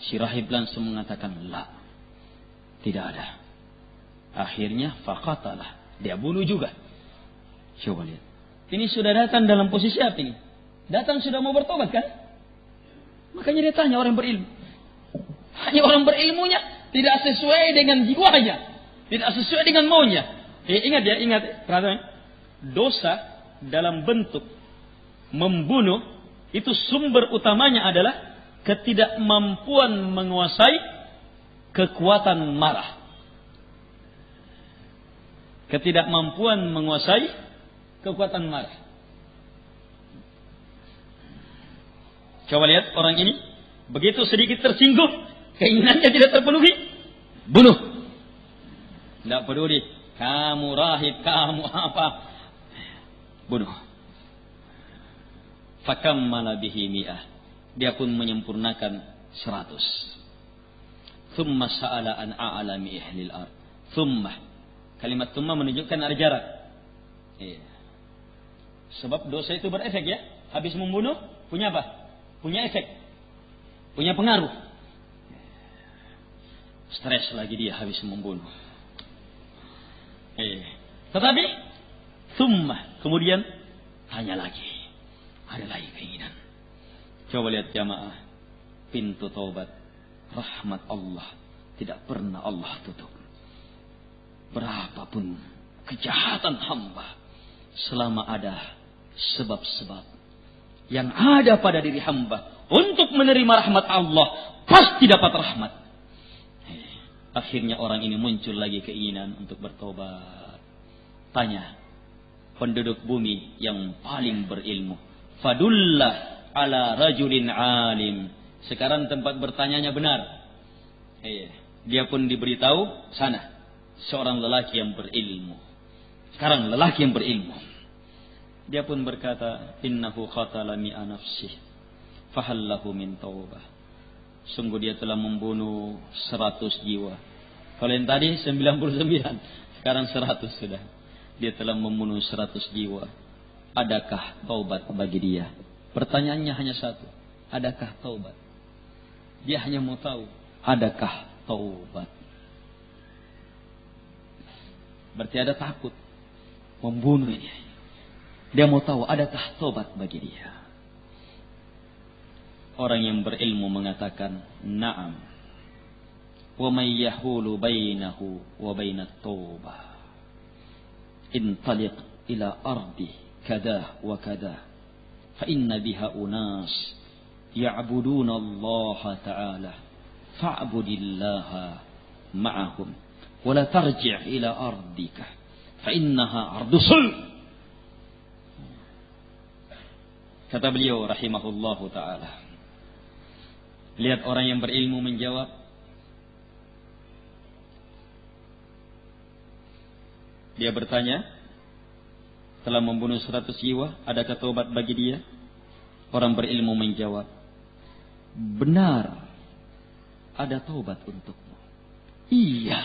si rahib langsung mengatakan, la, tidak ada. Akhirnya faqatalah, dia bunuh juga. Coba lihat. Ini sudah datang dalam posisi apa ini? Datang sudah mau bertobat kan? Makanya dia tanya orang berilmu. Hanya orang berilmunya tidak sesuai dengan jiwanya, tidak sesuai dengan maunya. Ingat. Dosa dalam bentuk membunuh itu sumber utamanya adalah ketidakmampuan menguasai kekuatan marah. Ketidakmampuan menguasai kekuatan marah. Coba lihat orang ini, begitu sedikit tersinggung, keinginannya tidak terpenuhi, bunuh. Tidak peduli, kamu rahib, kamu apa, bunuh. Fakammala bihi mi'ah, dia pun menyempurnakan 100. Thumma sa'ala an a'lami ahlil ard. Thumma, kalimat thumma menunjukkan ada jarak. Sebab dosa itu berefek ya. Habis membunuh punya apa? Punya efek, punya pengaruh. Stres lagi dia habis membunuh. Tetapi thumma, kemudian tanya lagi, ada lagi keinginan. Coba lihat jamaah, pintu taubat rahmat Allah tidak pernah Allah tutup. Berapapun kejahatan hamba, selama ada sebab-sebab, yang ada pada diri hamba untuk menerima rahmat Allah, pasti dapat rahmat. Akhirnya orang ini muncul lagi keinginan untuk bertobat. Tanya penduduk bumi yang paling berilmu. Fadullah ala rajulin alim. Sekarang tempat bertanyanya benar. Dia pun diberitahu sana seorang lelaki yang berilmu. Sekarang lelaki yang berilmu. Dia pun berkata, innahu qatala mi'a nafsih fahallahu min taubah. Sungguh dia telah membunuh 100 jiwa. Kalau yang tadi 99, sekarang 100 sudah. Dia telah membunuh 100 jiwa. Adakah taubat bagi dia? Pertanyaannya hanya satu. Adakah taubat? Dia hanya mau tahu, adakah taubat? Berarti ada takut membunuh ini. Dia mau tahu, adakah taubat bagi dia? Orang yang berilmu mengatakan, na'am. Wa may yahulu bainahu wa bainat taubah. Intaliq ila ardi kadah wa kadah. Fa inna biha unas ya'buduna Allah ta'ala. Fa'budillaha ma'ahum. Wa la tarji' ila ardika. Fa innaha ardu sul. Kata beliau rahimahullahu ta'ala. Lihat orang yang berilmu menjawab. Dia bertanya, telah membunuh 100 jiwa, adakah taubat bagi dia? Orang berilmu menjawab, benar, ada taubat untukmu. Iya,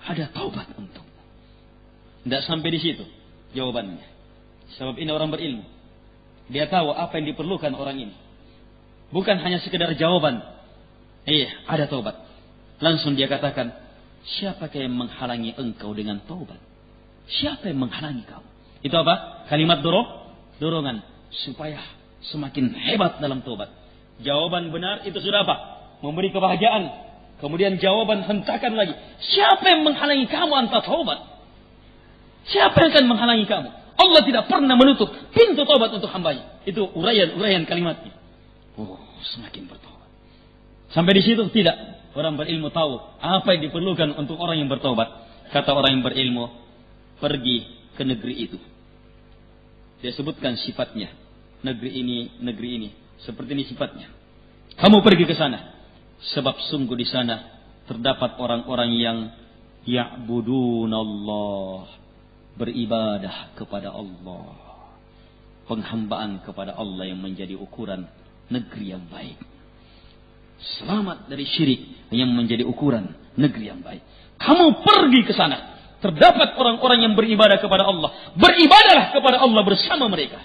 ada taubat untukmu. Tidak sampai di situ jawabannya. Sebab ini orang berilmu. Dia tahu apa yang diperlukan orang ini. Bukan hanya sekedar jawaban. Iya, ada taubat. Langsung dia katakan, siapa yang menghalangi engkau dengan taubat? Siapa yang menghalangi kau? Itu apa? Kalimat dorongan. Supaya semakin hebat dalam taubat. Jawaban benar itu sudah apa? Memberi kebahagiaan. Kemudian jawaban hentakan lagi. Siapa yang menghalangi kamu antara taubat? Siapa yang akan menghalangi kamu? Allah tidak pernah menutup pintu taubat untuk hambanya. Itu uraian kalimatnya. Oh, semakin bertobat. Sampai di situ tidak. Orang berilmu tahu apa yang diperlukan untuk orang yang bertobat. Kata orang yang berilmu, pergi ke negeri itu. Dia sebutkan sifatnya. Negeri ini, seperti ini sifatnya. Kamu pergi ke sana. Sebab sungguh di sana terdapat orang-orang yang ya'budunallah, beribadah kepada Allah. Penghambaan kepada Allah yang menjadi ukuran negeri yang baik. Selamat dari syirik yang menjadi ukuran negeri yang baik. Kamu pergi ke sana. Terdapat orang-orang yang beribadah kepada Allah. Beribadahlah kepada Allah bersama mereka.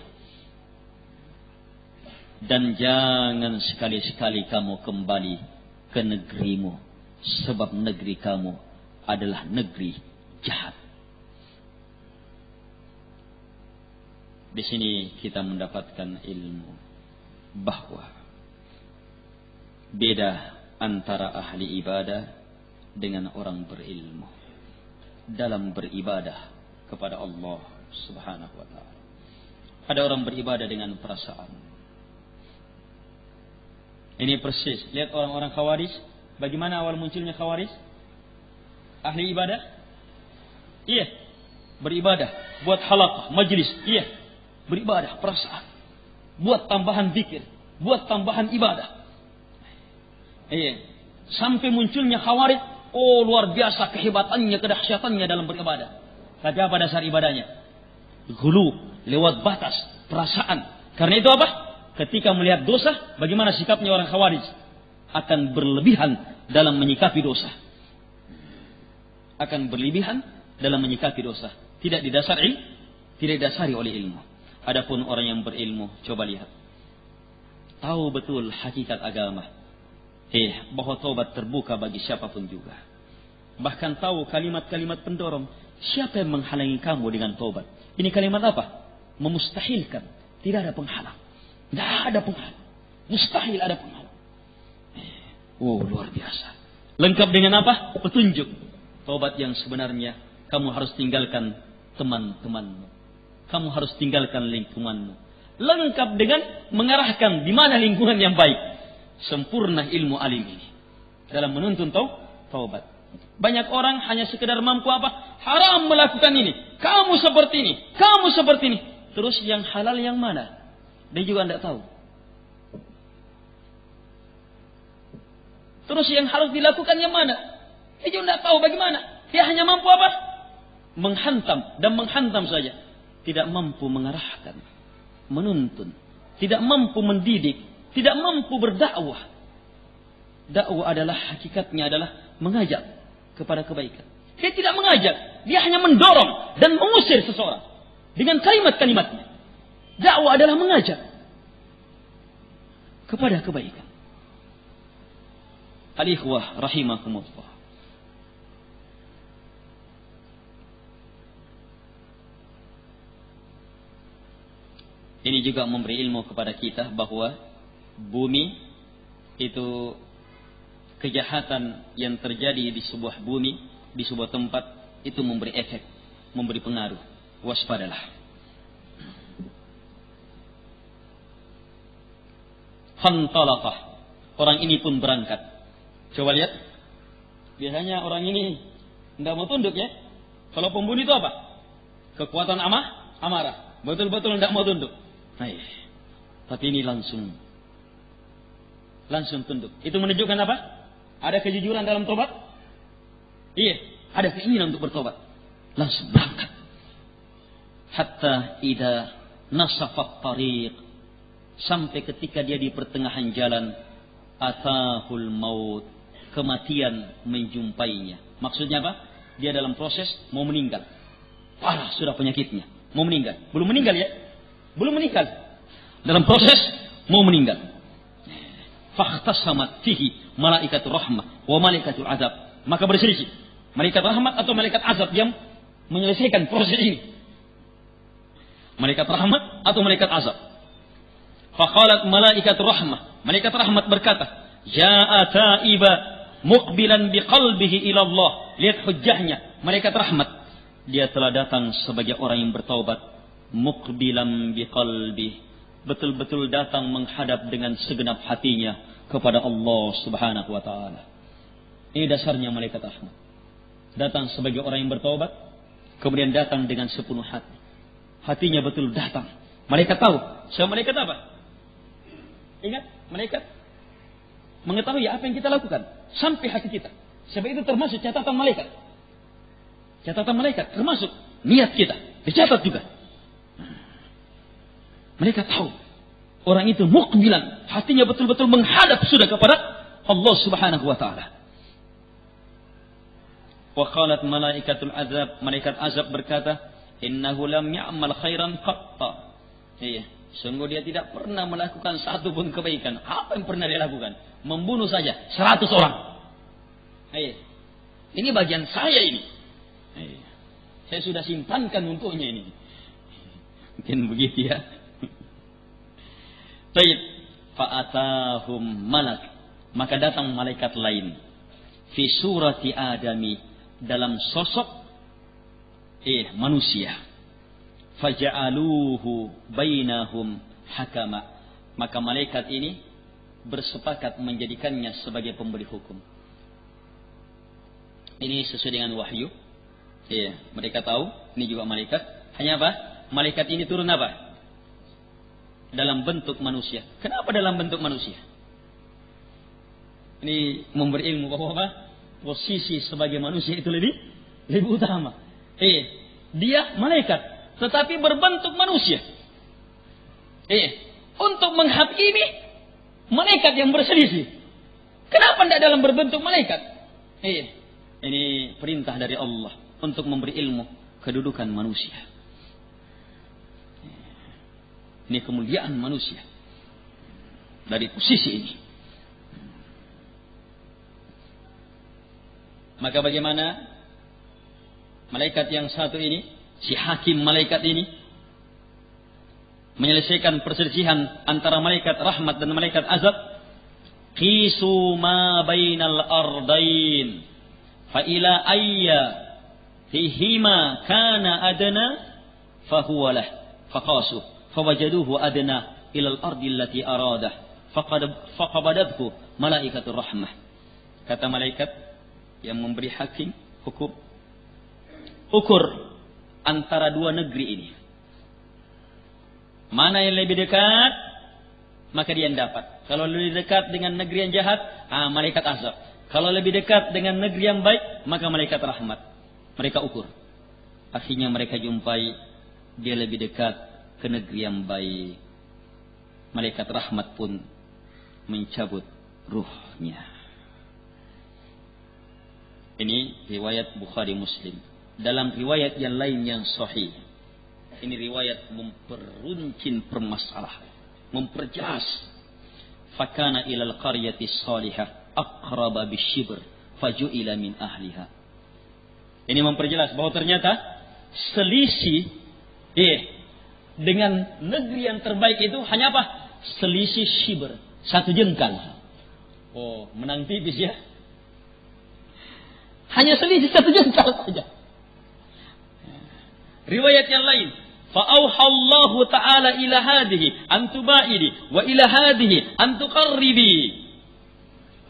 Dan jangan sekali-sekali kamu kembali ke negerimu. Sebab negeri kamu adalah negeri jahat. Di sini kita mendapatkan ilmu bahwa beda antara ahli ibadah dengan orang berilmu dalam beribadah kepada Allah Subhanahu wa ta'ala. Ada orang beribadah dengan perasaan. Ini persis. Lihat orang-orang Khawarij. Bagaimana awal munculnya Khawarij? Ahli ibadah? Iya. Beribadah. Buat halaqah, majlis. Iya. Beribadah, perasaan. Buat tambahan zikir. Buat tambahan ibadah. Iya. Sampai munculnya Khawarij. Oh, luar biasa kehebatannya, kedahsyatannya dalam beribadah. Tapi apa dasar ibadahnya? Ghulu, lewat batas, perasaan. Karena itu apa? Ketika melihat dosa, bagaimana sikapnya orang Khawarij? Akan berlebihan dalam menyikapi dosa. Akan berlebihan dalam menyikapi dosa. Tidak didasari oleh ilmu. Adapun orang yang berilmu, coba lihat. Tahu betul hakikat agama. Bahwa taubat terbuka bagi siapapun juga. Bahkan tahu kalimat-kalimat pendorong. Siapa yang menghalangi kamu dengan taubat? Ini kalimat apa? Memustahilkan. Tidak ada penghalang. Tidak ada penghalang. Mustahil ada penghalang. Oh, luar biasa. Lengkap dengan apa? Petunjuk. Taubat yang sebenarnya kamu harus tinggalkan teman-temanmu. Kamu harus tinggalkan lingkunganmu. lengkap dengan mengarahkan di mana lingkungan yang baik. Sempurna ilmu alim ini dalam menuntun taubat. Banyak orang hanya sekedar mampu apa? Haram melakukan ini. Kamu seperti ini. Kamu seperti ini. Terus yang halal yang mana? Dia juga tidak tahu. Terus yang harus dilakukan yang mana? Dia juga tidak tahu bagaimana. Dia hanya mampu apa? Menghantam dan menghantam saja. Tidak mampu mengarahkan, menuntun. Tidak mampu mendidik. Tidak mampu berdakwah. Dakwah adalah hakikatnya adalah mengajak kepada kebaikan. Dia tidak mengajak. Dia hanya mendorong dan mengusir seseorang. Dengan kalimat-kalimatnya. Dakwah adalah mengajak kepada kebaikan. Al-ikhwah rahimakumullah. Ini juga memberi ilmu kepada kita bahwa bumi itu kejahatan yang terjadi di sebuah bumi, di sebuah tempat itu memberi efek, memberi pengaruh. Waspadalah. Fantalaqah. Orang ini pun berangkat. Coba lihat. Biasanya orang ini tidak mau tunduk ya. Kalau pembunuh itu apa? Kekuatan amarah. Betul-betul tidak mau tunduk. Baik. Tapi ini langsung tunduk. Itu menunjukkan apa? Ada kejujuran dalam tobat? Iya, ada keinginan untuk bertobat. Langsung berangkat. Hatta idza nasafat tariq, sampai ketika dia di pertengahan jalan, atahul maut, kematian menjumpainya. Maksudnya apa? Dia dalam proses mau meninggal. Parah sudah penyakitnya, mau meninggal. Belum meninggal ya? Belum meninggal. Dalam proses mau meninggal. Fakhtasamat fihi malaikatur rahmah wa malaikatul azab. Maka berselisih. Malaikat rahmat atau malaikat azab yang menyelesaikan proses ini. Malaikat rahmat atau malaikat azab. Faqalat malaikatur rahmah. Malaikat rahmat berkata, "Ja'a ta'iba muqbilan biqalbihi ila Allah." Lihat hujjahnya. Malaikat rahmat. Dia telah datang sebagai orang yang bertaubat. Muqbilan biqalbihi. Betul-betul datang menghadap dengan segenap hatinya kepada Allah Subhanahu wa taala. Ini dasarnya malaikat rahmat. Datang sebagai orang yang bertaubat, kemudian datang dengan sepenuh hati. Hatinya betul datang. Malaikat tahu. Siapa malaikat apa? Ingat, malaikat mengetahui apa yang kita lakukan sampai hati kita. Sebab itu termasuk catatan malaikat. Catatan malaikat termasuk niat kita. Dicatat juga. Mereka tahu orang itu muqbilan, hatinya betul-betul menghadap sudah kepada Allah Subhanahu wa taala. Wa qalat malaikatul azab, malaikat azab berkata, "Innahu lam ya'mal khairan qatta." Iya, sungguh dia tidak pernah melakukan satu pun kebaikan. Apa yang pernah dia lakukan? Membunuh saja 100 orang. Iya. Ini bagian saya ini. Iya. Saya sudah simpankan untuknya ini. Mungkin begitu ya. Baik, fa'atahum malak, maka datang malaikat lain fi surati adami, dalam sosok manusia. Faja'aluhu bainahum hakama, maka malaikat ini bersepakat menjadikannya sebagai pemberi hukum. Ini sesuai dengan wahyu. Mereka tahu ini juga malaikat. Hanya apa? Malaikat ini turun apa? Dalam bentuk manusia. Kenapa dalam bentuk manusia? Ini memberi ilmu bahwa apa? Posisi sebagai manusia itu lebih utama. Dia malaikat, tetapi berbentuk manusia. Untuk menghakimi malaikat yang berselisih. Kenapa tidak dalam berbentuk malaikat? Ini perintah dari Allah untuk memberi ilmu kedudukan manusia. Ini kemuliaan manusia dari posisi ini. Maka bagaimana malaikat yang satu ini, si hakim malaikat ini, menyelesaikan perselisihan antara malaikat rahmat dan malaikat azab? Qisu ma bainal ardain fa ila ayya fihima kana adna fahuwa lah faqasu fawajaduhu adna ila al-ardi allati aradah faqabadathu malaikatur rahmah. Kata malaikat yang memberi hukum, ukur antara dua negeri ini. Mana yang lebih dekat, maka dia yang dapat. Kalau lebih dekat dengan negeri yang jahat, malaikat azab. Kalau lebih dekat dengan negeri yang baik, maka malaikat rahmat. Mereka ukur. Akhirnya mereka jumpai dia lebih dekat ke negeri yang baik. Malaikat rahmat pun mencabut ruhnya. Ini riwayat Bukhari Muslim. Dalam riwayat yang lain yang sahih, ini riwayat memperuncin permasalahan, memperjelas. Fakana ilal qaryati salihah aqraba bisyibr faju'ila min ahliha. Ini memperjelas bahwa ternyata selisih dengan negeri yang terbaik itu hanya apa? Selisih syibr, 1 jengkal. Oh, menang tipis ya. Hanya selisih 1 jengkal saja. Riwayat yang lain, فَأَوْحَى اللَّهُ تَعَالَى إِلَى هَذِهِ أَنْ تُبَاعِدِي وَإِلَى هَذِهِ أَنْ تُقَرِّبِي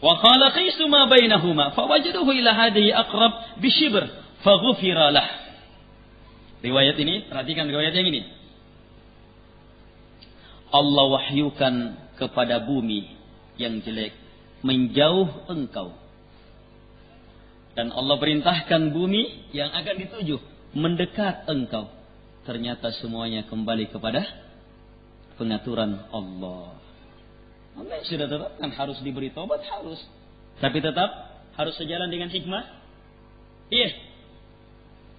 وَقَالَ قِيسُ مَا بَيْنَهُمَا فَوَجَدُوهُ إِلَى هَذِهِ أَقْرَبْ بِشِبْرٍ فَغُفِرَ لَهُ. Riwayat ini, perhatikan riwayat yang ini. Allah wahyukan kepada bumi yang jelek, menjauh engkau. Dan Allah perintahkan bumi yang akan dituju, mendekat engkau. Ternyata semuanya kembali kepada pengaturan Allah. Allah sudah tetapkan harus diberi taubat, harus. Tapi tetap harus sejalan dengan hikmah. Iya.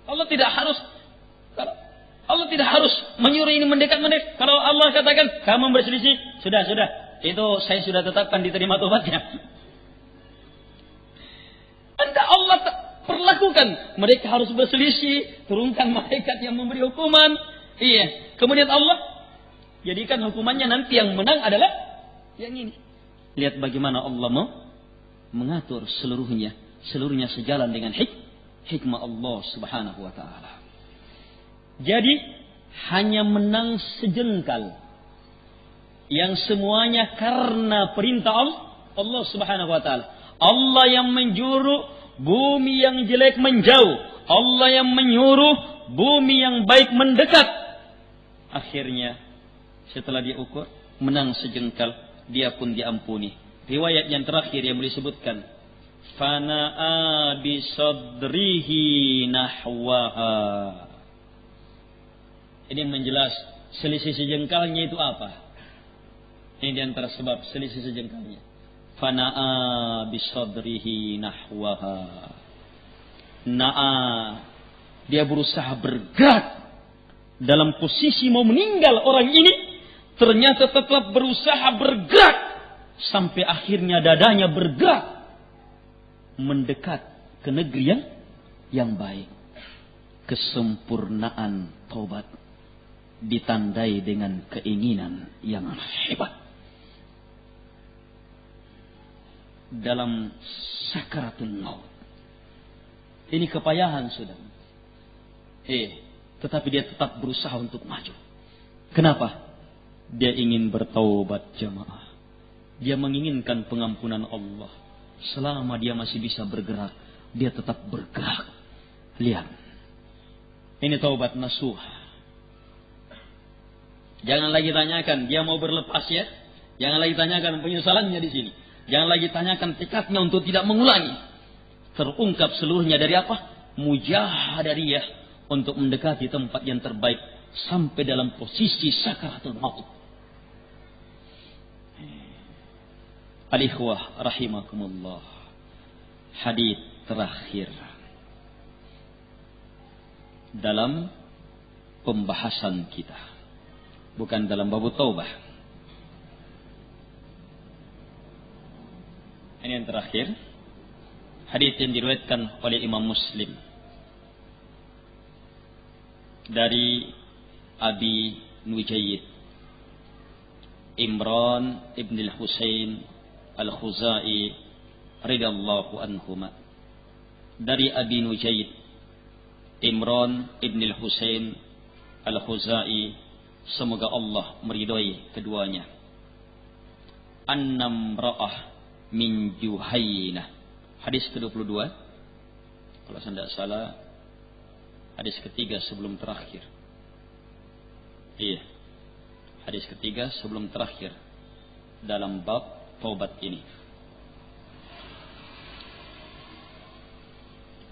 Allah tidak harus menyuruh ini mendekat. Kalau Allah katakan kamu berselisih, sudah. Itu saya sudah tetapkan diterima taubatnya. Anda Allah perlakukan, mereka harus berselisih, turunkan malaikat yang memberi hukuman. Iya. Kemudian Allah jadikan hukumannya nanti yang menang adalah yang ini. Lihat bagaimana Allah mau mengatur seluruhnya sejalan dengan hikmah Allah Subhanahu wa taala. Jadi hanya menang sejengkal yang semuanya karena perintah Allah Subhanahu wa taala. Allah yang menjuru bumi yang jelek menjauh. Allah yang menyuruh bumi yang baik mendekat. Akhirnya setelah diukur menang sejengkal, dia pun diampuni. Riwayat yang terakhir yang boleh disebutkan, fana'a bisadrihi nahwaha. Ini menjelas selisih sejengkalnya itu apa. Ini di antara sebab selisih sejengkalnya. Fana'a bisadrihi nahwaha. Na'a, dia berusaha bergerak dalam posisi mau meninggal orang ini, ternyata tetap berusaha bergerak sampai akhirnya dadanya bergerak mendekat ke negeri yang baik. Kesempurnaan taubat ditandai dengan keinginan yang hebat. Dalam sakaratul maut. Ini kepayahan sudah. Tetapi dia tetap berusaha untuk maju. Kenapa? Dia ingin bertaubat jamaah. Dia menginginkan pengampunan Allah. Selama dia masih bisa bergerak, dia tetap bergerak. Lihat. Ini taubat nasuh. Jangan lagi tanyakan dia mau berlepas ya. Jangan lagi tanyakan penyesalannya di sini. Jangan lagi tanyakan tekadnya untuk tidak mengulangi. Terungkap seluruhnya dari apa? Mujahadariyah untuk mendekati tempat yang terbaik sampai dalam posisi sakaratul maut. Al-ikhwah rahimakumullah. Hadits terakhir dalam pembahasan kita, bukan dalam bab taubah. Ini yang terakhir, hadits yang diriwayatkan oleh Imam Muslim dari Abi Nujayd Imran ibn al-Husain al-Khuzai radhiyallahu anhuma. Dari Abi Nujayd Imran ibn al-Husain al-Khuzai, semoga Allah meridhai keduanya. Annam ra'ah min Juhaynah. Hadis ke-22. Kalau saya tidak salah, hadis ketiga sebelum terakhir. Iya. Hadis ketiga sebelum terakhir dalam bab taubat ini.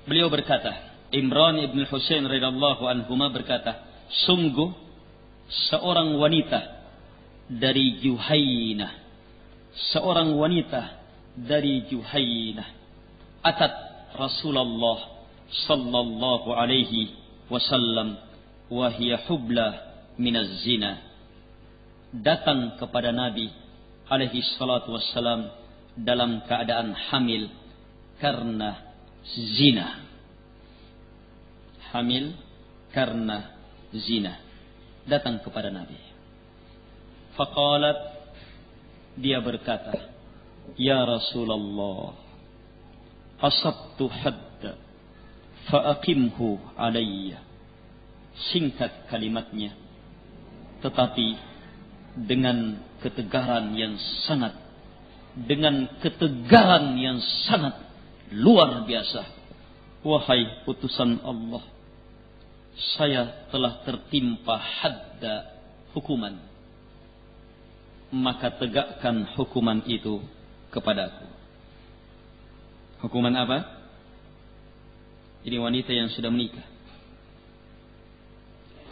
Beliau berkata, Imran ibn Husain radhiyallahu anhuma berkata, sungguh seorang wanita dari Juhaynah, seorang wanita dari Juhaynah, atat Rasulullah sallallahu alaihi wasallam wa hiya hubla minaz zina, datang kepada Nabi alaihi salatu wassalam dalam keadaan hamil karena zina. Hamil karena zina, datang kepada Nabi. Faqalat, dia berkata, ya Rasulullah, asabtu hadda fa'aqimhu alayya. Singkat kalimatnya, tetapi dengan ketegaran yang sangat luar biasa. Wahai utusan Allah, saya telah tertimpa hadda, hukuman, maka tegakkan hukuman itu kepadaku. Hukuman apa? Ini wanita yang sudah menikah.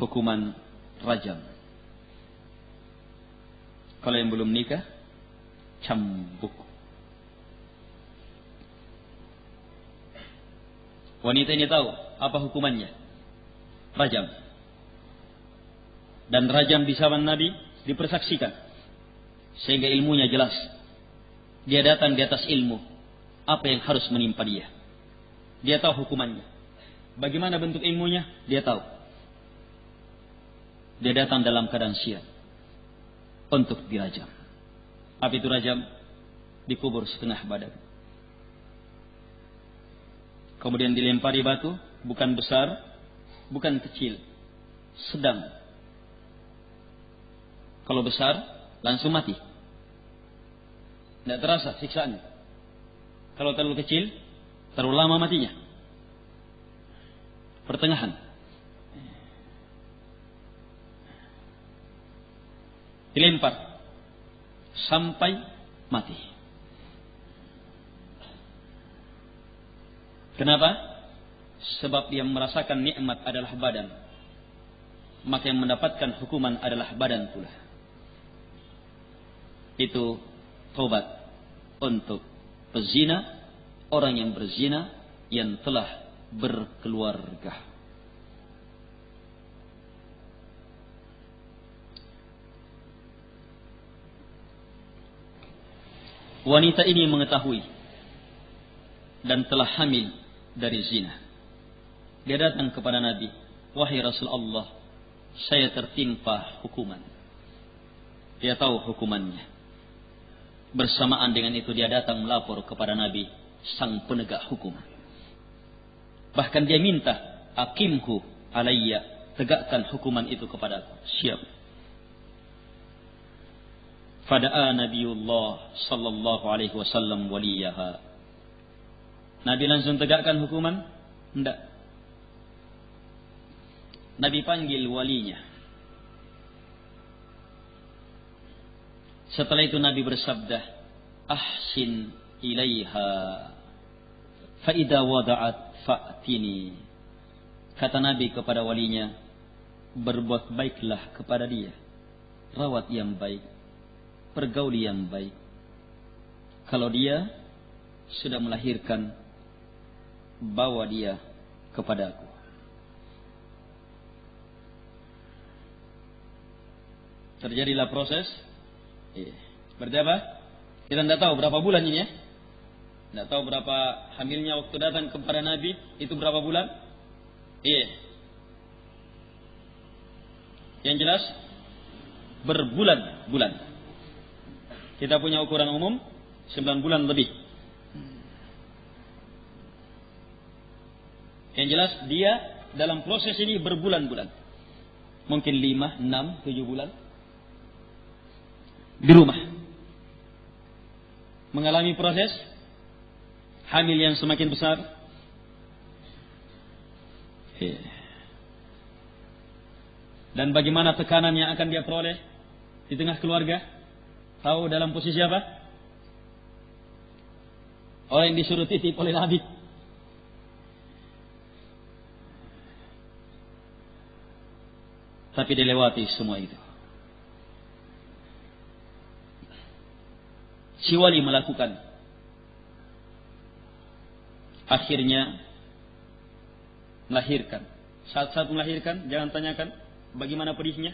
Hukuman rajam. Kalau yang belum nikah, cambuk. Wanita ini tahu apa hukumannya. Rajam. Dan rajam di zaman Nabi dipersaksikan. Sehingga ilmunya jelas. Dia datang di atas ilmu. Apa yang harus menimpa dia. Dia tahu hukumannya. Bagaimana bentuk ilmunya? Dia tahu. Dia datang dalam keadaan siap untuk dirajam. Apa itu rajam? Dikubur setengah badan. Kemudian dilempari batu, bukan besar, bukan kecil, sedang. Kalau besar, langsung mati. Tidak terasa siksaannya. Kalau terlalu kecil, terlalu lama matinya. Pertengahan. Dilempar sampai mati. Kenapa? Sebab dia merasakan nikmat adalah badan. Maka yang mendapatkan hukuman adalah badan pula. Itu taubat untuk pezina, orang yang berzina yang telah berkeluarga. Wanita ini mengetahui dan telah hamil dari zina. Dia datang kepada Nabi, wahai Rasulullah, saya tertimpa hukuman. Dia tahu hukumannya. Bersamaan dengan itu dia datang melapor kepada Nabi, sang penegak hukum. Bahkan dia minta, aqimhu alayya, tegakkan hukuman itu kepadaku. Siap. Fada'a Nabiullah sallallahu alaihi wasallam waliyaha. Nabi langsung tegakkan hukuman? Tidak. Nabi panggil walinya. Setelah itu Nabi bersabda, ahsin ilaiha, fa idza wada'at fa'tini. Kata Nabi kepada walinya, berbuat baiklah kepada dia, rawat yang baik, pergauli yang baik. Kalau dia sudah melahirkan, bawa dia kepadaku. Terjadilah proses. Berarti apa? Kita tidak tahu berapa bulan ini ya. Tidak tahu berapa hamilnya waktu datang kepada Nabi. Itu berapa bulan? Yang jelas berbulan-bulan. Kita punya ukuran umum 9 bulan lebih. Yang jelas dia dalam proses ini berbulan-bulan. mungkin 5, 6, 7 bulan di rumah, mengalami proses hamil yang semakin besar. Dan bagaimana tekanan yang akan dia peroleh di tengah keluarga? Tahu dalam posisi apa? Orang yang disuruh titip oleh Nabi. Tapi dilewati semua itu. Si wali melakukan. Akhirnya melahirkan. Saat-saat melahirkan, jangan tanyakan bagaimana pedihnya.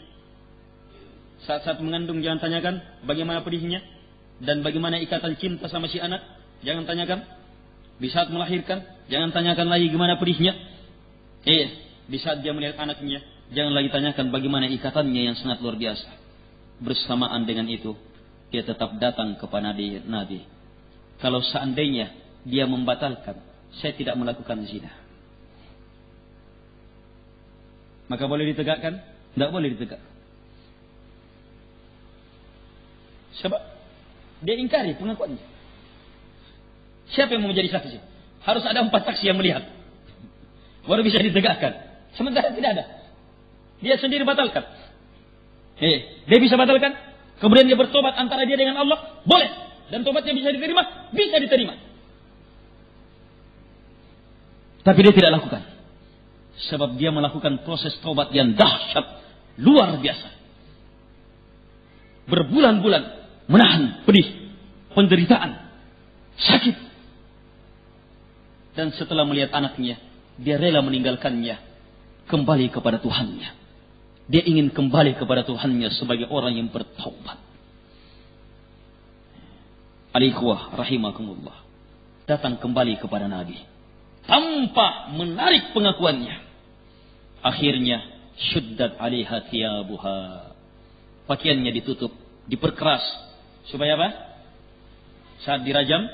Saat-saat mengandung, jangan tanyakan bagaimana pedihnya. Dan bagaimana ikatan cinta sama si anak, jangan tanyakan. Di saat melahirkan, jangan tanyakan lagi gimana pedihnya. Di saat dia melihat anaknya, jangan lagi tanyakan bagaimana ikatannya yang sangat luar biasa. Bersamaan dengan itu, dia tetap datang kepada Nabi. Kalau seandainya dia membatalkan, saya tidak melakukan zina, maka boleh ditegakkan? Tidak boleh ditegakkan. Sebab dia ingkari pengakuannya. Siapa yang mau menjadi saksi? Harus ada 4 saksi yang melihat, baru bisa ditegakkan. Sementara tidak ada, dia sendiri batalkan. Dia bisa batalkan, kemudian dia bertobat antara dia dengan Allah, boleh. Dan tobatnya bisa diterima, bisa diterima. Tapi dia tidak lakukan. Sebab dia melakukan proses tobat yang dahsyat, luar biasa. Berbulan-bulan menahan pedih, penderitaan, sakit. Dan setelah melihat anaknya, dia rela meninggalkannya, kembali kepada Tuhannya. Dia ingin kembali kepada Tuhannya sebagai orang yang bertaubat. Al-ikhwah rahimakumullah, datang kembali kepada Nabi tanpa menarik pengakuannya. Akhirnya syuddat 'alaiha thiyabuha, pakaiannya ditutup, diperkeras supaya apa? Saat dirajam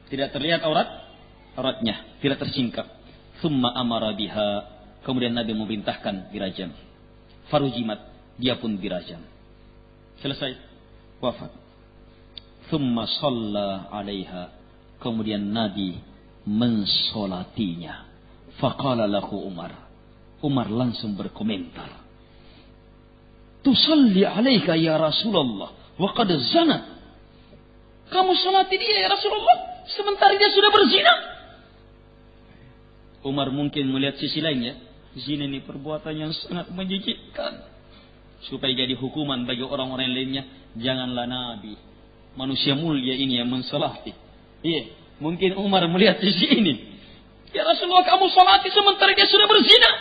tidak terlihat auratnya, tidak tersingkap. Tsumma amara biha, kemudian Nabi memerintahkan dirajam. Farujimat, dia pun dirajam. Selesai, wafat. Tsumma shalla 'alaiha, kemudian Nabi mensolatinya. Faqala lahu Umar langsung berkomentar, "Tusalli 'alaika ya Rasulullah wa qad zanat." Kamu salati dia ya Rasulullah, sementara dia sudah berzina. Umar mungkin melihat sisi lainnya, zina ini perbuatan yang sangat menjijikkan. Supaya jadi hukuman bagi orang-orang lainnya, janganlah Nabi, manusia mulia ini yang mensalati. Mungkin Umar melihat sisi ini. Ya Rasulullah, kamu salati sementara dia sudah berzina.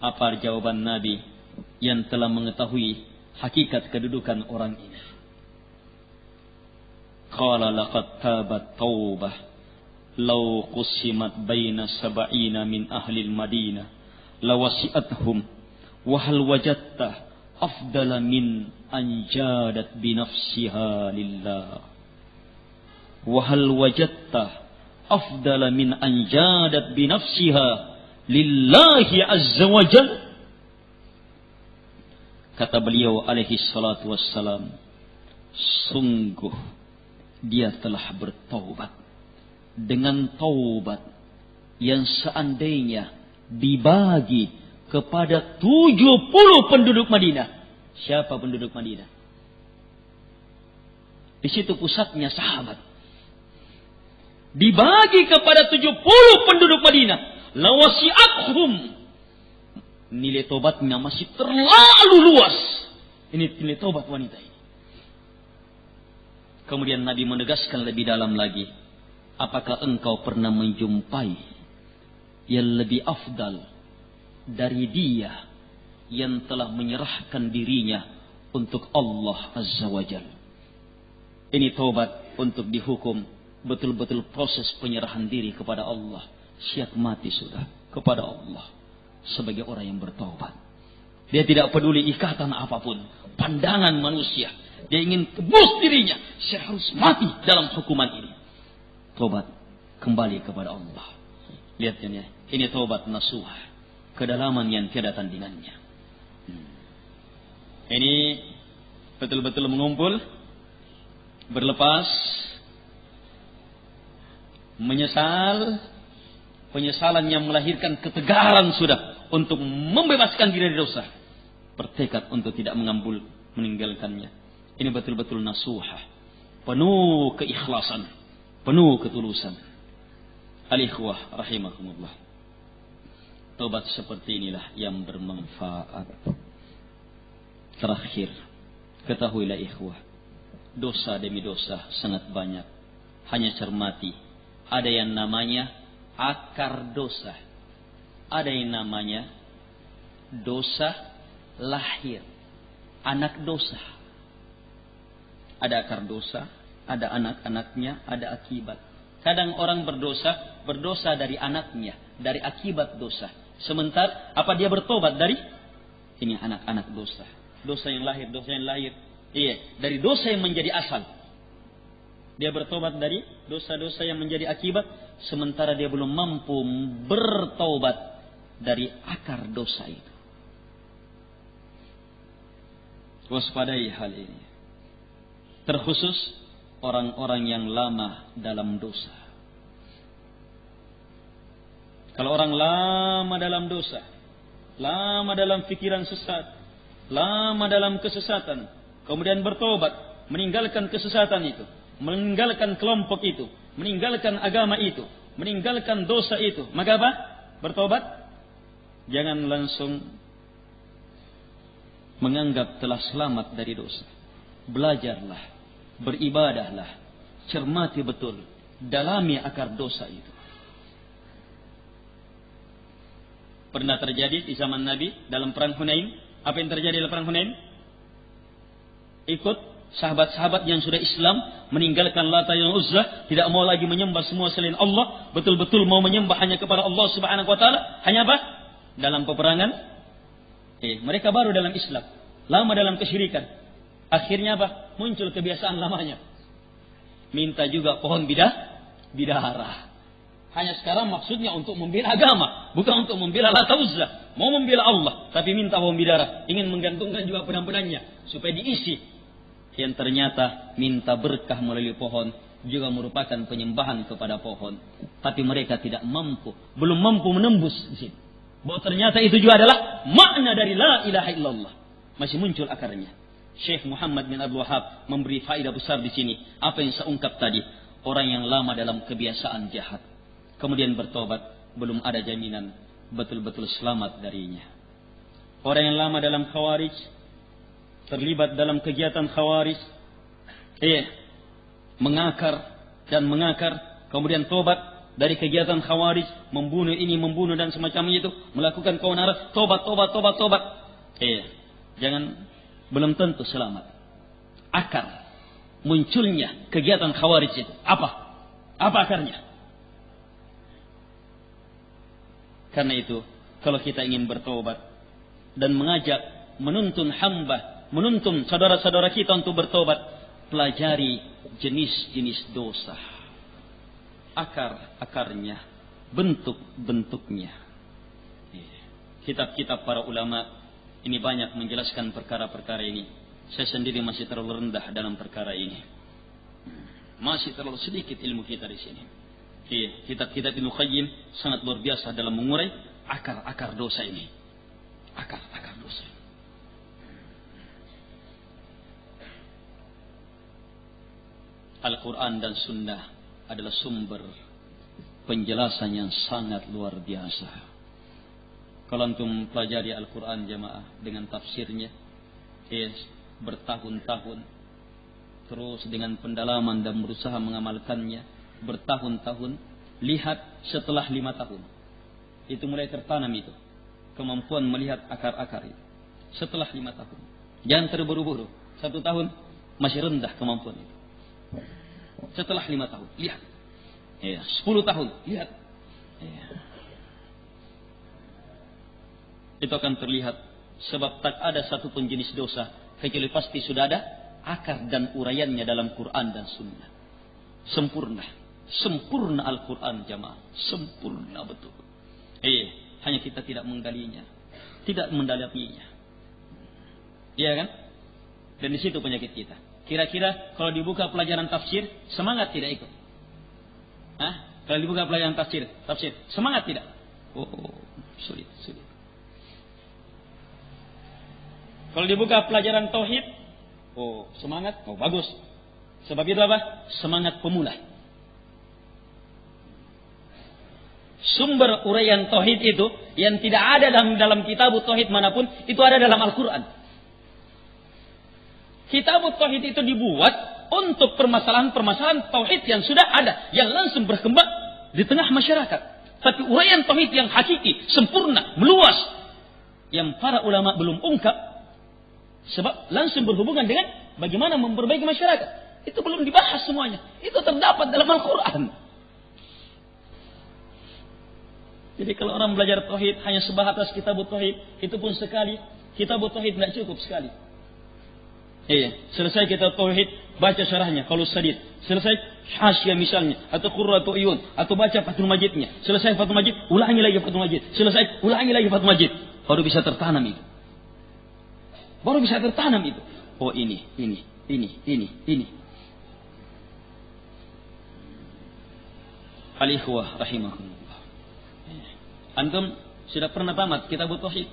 Apa jawaban Nabi yang telah mengetahui hakikat kedudukan orang ini? Qala laqad tabat taubah law qusimat baina sab'ina min ahli al-Madinah lawasi'athum wa hal wajadta afdala min an jadat bi nafsiha lillah wa hal wajadta afdala min an jadat bi nafsiha lillahi azza wa jalla. Kata beliau alaihi salatu wassalam, sungguh dia telah bertaubat dengan taubat yang seandainya dibagi kepada 70 penduduk Madinah. Siapa penduduk Madinah? Di situ pusatnya sahabat. Dibagi kepada 70 penduduk Madinah. Lawasi'athum, nilai tobatnya masih terlalu luas. Ini nilai tobat wanita ini. Kemudian Nabi menegaskan lebih dalam lagi, apakah engkau pernah menjumpai yang lebih afdal dari dia yang telah menyerahkan dirinya untuk Allah Azza wa Jalla? Ini tobat untuk dihukum betul-betul proses penyerahan diri kepada Allah. Siap mati sudah kepada Allah sebagai orang yang bertaubat. Dia tidak peduli ikatan apapun, pandangan manusia. Dia ingin tebus dirinya. Saya harus mati dalam hukuman ini. Taubat kembali kepada Allah. Lihat ini taubat nasuha, kedalaman yang tiada tandingannya. Ini betul-betul mengumpul, berlepas, menyesal, penyesalan yang melahirkan ketegaran sudah untuk membebaskan diri dari dosa, bertekad untuk tidak meninggalkannya. Ini betul-betul nasuhah, penuh keikhlasan, penuh ketulusan. Al-ikhwah rahimakumullah, tobat seperti inilah yang bermanfaat. Terakhir, ketahuilah ikhwah, dosa demi dosa sangat banyak. Hanya cermati, ada yang namanya akar dosa, ada yang namanya dosa lahir, anak dosa. Ada akar dosa, ada anak-anaknya, ada akibat. Kadang orang berdosa dari anaknya, dari akibat dosa. Sementara apa dia bertobat dari ini anak-anak dosa. Dosa yang lahir. Iya, dari dosa yang menjadi asal. Dia bertobat dari dosa-dosa yang menjadi akibat, sementara dia belum mampu bertobat dari akar dosa itu. Waspadai hal ini. Terkhusus orang-orang yang lama dalam dosa. Kalau orang lama dalam dosa, lama dalam pikiran sesat, lama dalam kesesatan, kemudian bertobat, meninggalkan kesesatan itu, meninggalkan kelompok itu, meninggalkan agama itu, meninggalkan dosa itu, maka apa? Bertobat. Jangan langsung menganggap telah selamat dari dosa. Belajarlah, beribadahlah, cermati betul, dalami akar dosa itu. Pernah terjadi di zaman Nabi dalam perang Hunain. Apa yang terjadi dalam perang Hunain? Ikut sahabat-sahabat yang sudah Islam meninggalkan Lata dan Uzza, tidak mau lagi menyembah semua selain Allah, betul-betul mau menyembah hanya kepada Allah Subhanahu wa taala. Hanya apa? Dalam peperangan mereka baru dalam Islam, lama dalam kesyirikan. Akhirnya apa? Muncul kebiasaan lamanya. Minta juga pohon bidahara. Hanya sekarang maksudnya untuk membela agama, bukan untuk membela Lata Uzza. Mau membela Allah, tapi minta pohon bidahara. Ingin menggantungkan juga pedang-pedangnya supaya diisi. Yang ternyata minta berkah melalui pohon juga merupakan penyembahan kepada pohon. Tapi mereka tidak mampu, belum mampu menembus di sini. Bahwa ternyata itu juga adalah makna dari la ilaha illallah. Masih muncul akarnya. Syekh Muhammad bin Abdul Wahab memberi faedah besar di sini. Apa yang saya ungkap tadi, orang yang lama dalam kebiasaan jahat, kemudian bertobat, belum ada jaminan betul-betul selamat darinya. Orang yang lama dalam khawarij, terlibat dalam kegiatan khawarij, mengakar, kemudian tobat dari kegiatan khawarij, membunuh ini, membunuh dan semacam itu, melakukan keonaran, tobat. Jangan, belum tentu selamat. Akar munculnya kegiatan khawarij itu apa? Apa akarnya? Karena itu, kalau kita ingin bertobat dan mengajak, menuntun hamba, menuntun saudara-saudara kita untuk bertobat, pelajari jenis-jenis dosa, akar-akarnya, bentuk-bentuknya. Kitab-kitab para ulama ini banyak menjelaskan perkara-perkara ini. Saya sendiri masih terlalu rendah dalam perkara ini. Masih terlalu sedikit ilmu kita di sini. Kitab-kitab Ibnu Qayyim sangat luar biasa dalam mengurai akar-akar dosa ini. Akar-akar dosa. Al-Quran dan Sunnah adalah sumber penjelasan yang sangat luar biasa. Kalau antum pelajari Al-Quran jamaah dengan tafsirnya, bertahun-tahun, terus dengan pendalaman dan berusaha mengamalkannya, bertahun-tahun, lihat setelah 5 tahun. Itu mulai tertanam itu. Kemampuan melihat akar-akar itu. Setelah 5 tahun. Jangan terburu-buru. 1 tahun masih rendah kemampuan itu. Setelah 5 tahun, lihat. 10 tahun, lihat. Itu akan terlihat. Sebab tak ada satu pun jenis dosa kecuali pasti sudah ada akar dan uraiannya dalam Quran dan Sunnah. Sempurna Al-Quran jamaah. Sempurna betul. Hanya kita tidak menggalinya, tidak mendalaminya. Iya kan? Dan di situ penyakit kita. Kira-kira kalau dibuka pelajaran tafsir, semangat tidak ikut? Kalau dibuka pelajaran tafsir, semangat tidak? Sulit. Kalau dibuka pelajaran tauhid, semangat, bagus. Sebab itu apa? Semangat pemula. Sumber uraian tauhid itu yang tidak ada dalam kitab tauhid manapun, itu ada dalam Al-Quran. Kitab tauhid itu dibuat untuk permasalahan-permasalahan tauhid yang sudah ada, yang langsung berkembang di tengah masyarakat. Tapi uraian tauhid yang hakiki, sempurna, meluas, yang para ulama belum ungkap, sebab langsung berhubungan dengan bagaimana memperbaiki masyarakat. Itu belum dibahas semuanya. Itu terdapat dalam Al-Quran. Jadi kalau orang belajar tauhid hanya sebatas kitab tauhid, itu pun sekali. Kitab tauhid tidak cukup sekali. Selesai kitab tauhid, baca syarahnya kalau sadid. Selesai hasyiah misalnya, atau Qurratu Uyun, atau baca Fathul Majidnya. Selesai Fathul Majid, ulangi lagi Fathul Majid. Selesai, ulangi lagi Fathul Majid. Baru bisa tertanam itu. Ini. Al-ikhwah rahimahumullah. Antum sudah pernah tamat kitab tauhid?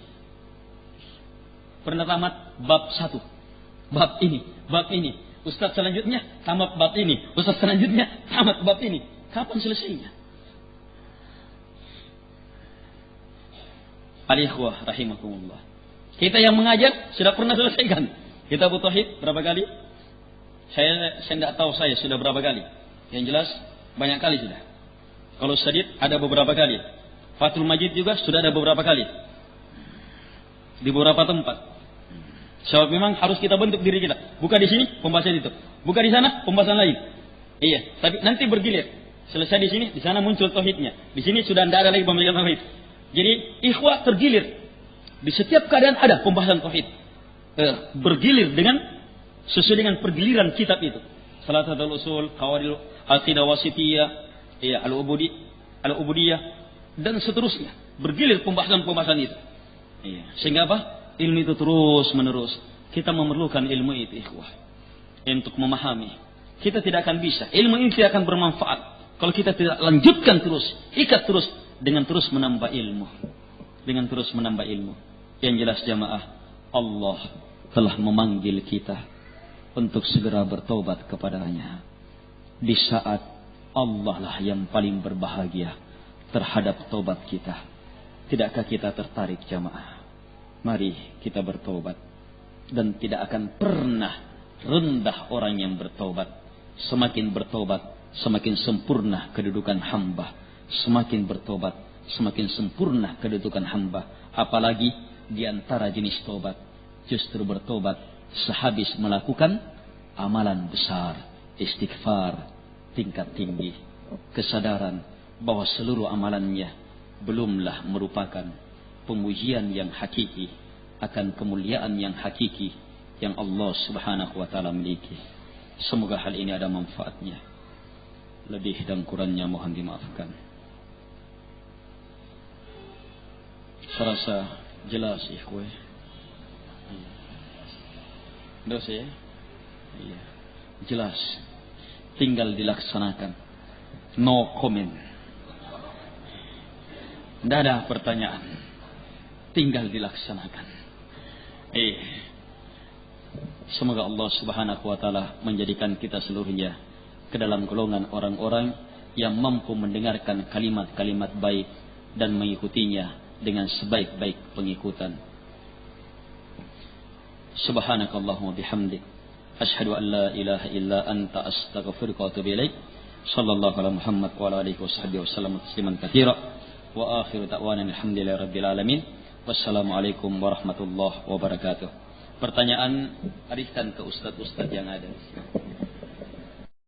Pernah tamat bab 1. Bab ini. Ustaz selanjutnya tamat bab ini. Ustaz selanjutnya tamat bab ini. Kapan selesainya? Al-ikhwah rahimakumullah. Kita yang mengajar sudah pernah selesaikan kitab tauhid berapa kali? Saya tidak tahu saya sudah berapa kali. Yang jelas banyak kali sudah. Kalau sadid ada beberapa kali. Fathul Majid juga sudah ada beberapa kali. Di beberapa tempat. Sebab memang harus kita bentuk diri kita. Bukan di sini, pembahasan itu. Bukan di sana, pembahasan lain. Tapi nanti bergilir. Selesai di sini, di sana muncul tauhidnya. Di sini sudah tidak ada lagi pembahasan tauhid. Jadi ikhwah tergilir. Di setiap keadaan ada pembahasan tauhid. Bergilir sesuai dengan pergiliran kitab itu. Salatul Usul, Qawaidul Aqidah Wasithiyah, Al-Ubudiyah, dan seterusnya. Bergilir pembahasan-pembahasan itu. Sehingga apa? Ilmu itu terus menerus. Kita memerlukan ilmu itu, ikhwah, untuk memahami. Kita tidak akan bisa. Ilmu ini tidak akan bermanfaat kalau kita tidak lanjutkan terus, ikat terus dengan terus menambah ilmu. Yang jelas jamaah, Allah telah memanggil kita untuk segera bertobat kepadanya. Di saat Allah lah yang paling berbahagia terhadap tobat kita. Tidakkah kita tertarik jamaah? Mari kita bertobat. Dan tidak akan pernah rendah orang yang bertobat. Semakin bertobat, semakin sempurna kedudukan hamba. Semakin bertobat, semakin sempurna kedudukan hamba. Apalagi di antara jenis tobat, justru bertobat sehabis melakukan amalan besar, istighfar tingkat tinggi, kesadaran bahwa seluruh amalannya belumlah merupakan pemujian yang hakiki akan kemuliaan yang hakiki yang Allah Subhanahu wa taala miliki. Semoga hal ini ada manfaatnya. Lebih dan kurangnya mohon dimaafkan. Saya rasa jelas ikhwah. Dosa ya? Iya. Jelas. Tinggal dilaksanakan. No comment. Tidak ada pertanyaan. Tinggal dilaksanakan. Semoga Allah Subhanahu wa taala menjadikan kita seluruhnya ke dalam golongan orang-orang yang mampu mendengarkan kalimat-kalimat baik dan mengikutinya dengan sebaik-baik pengikutan. Subhanakallahumma bihamdik asyhadu an la ilaha illa anta astaghfiruka wa atubu ilaik. Sallallahu ala Muhammad wa ala alihi washabbihi wasallam tasliman katsira. Wa akhiru da'wana alhamdulillahi rabbil alamin. Wassalamualaikum warahmatullahi wabarakatuh. Pertanyaan ariskan ke ustaz-ustaz yang ada.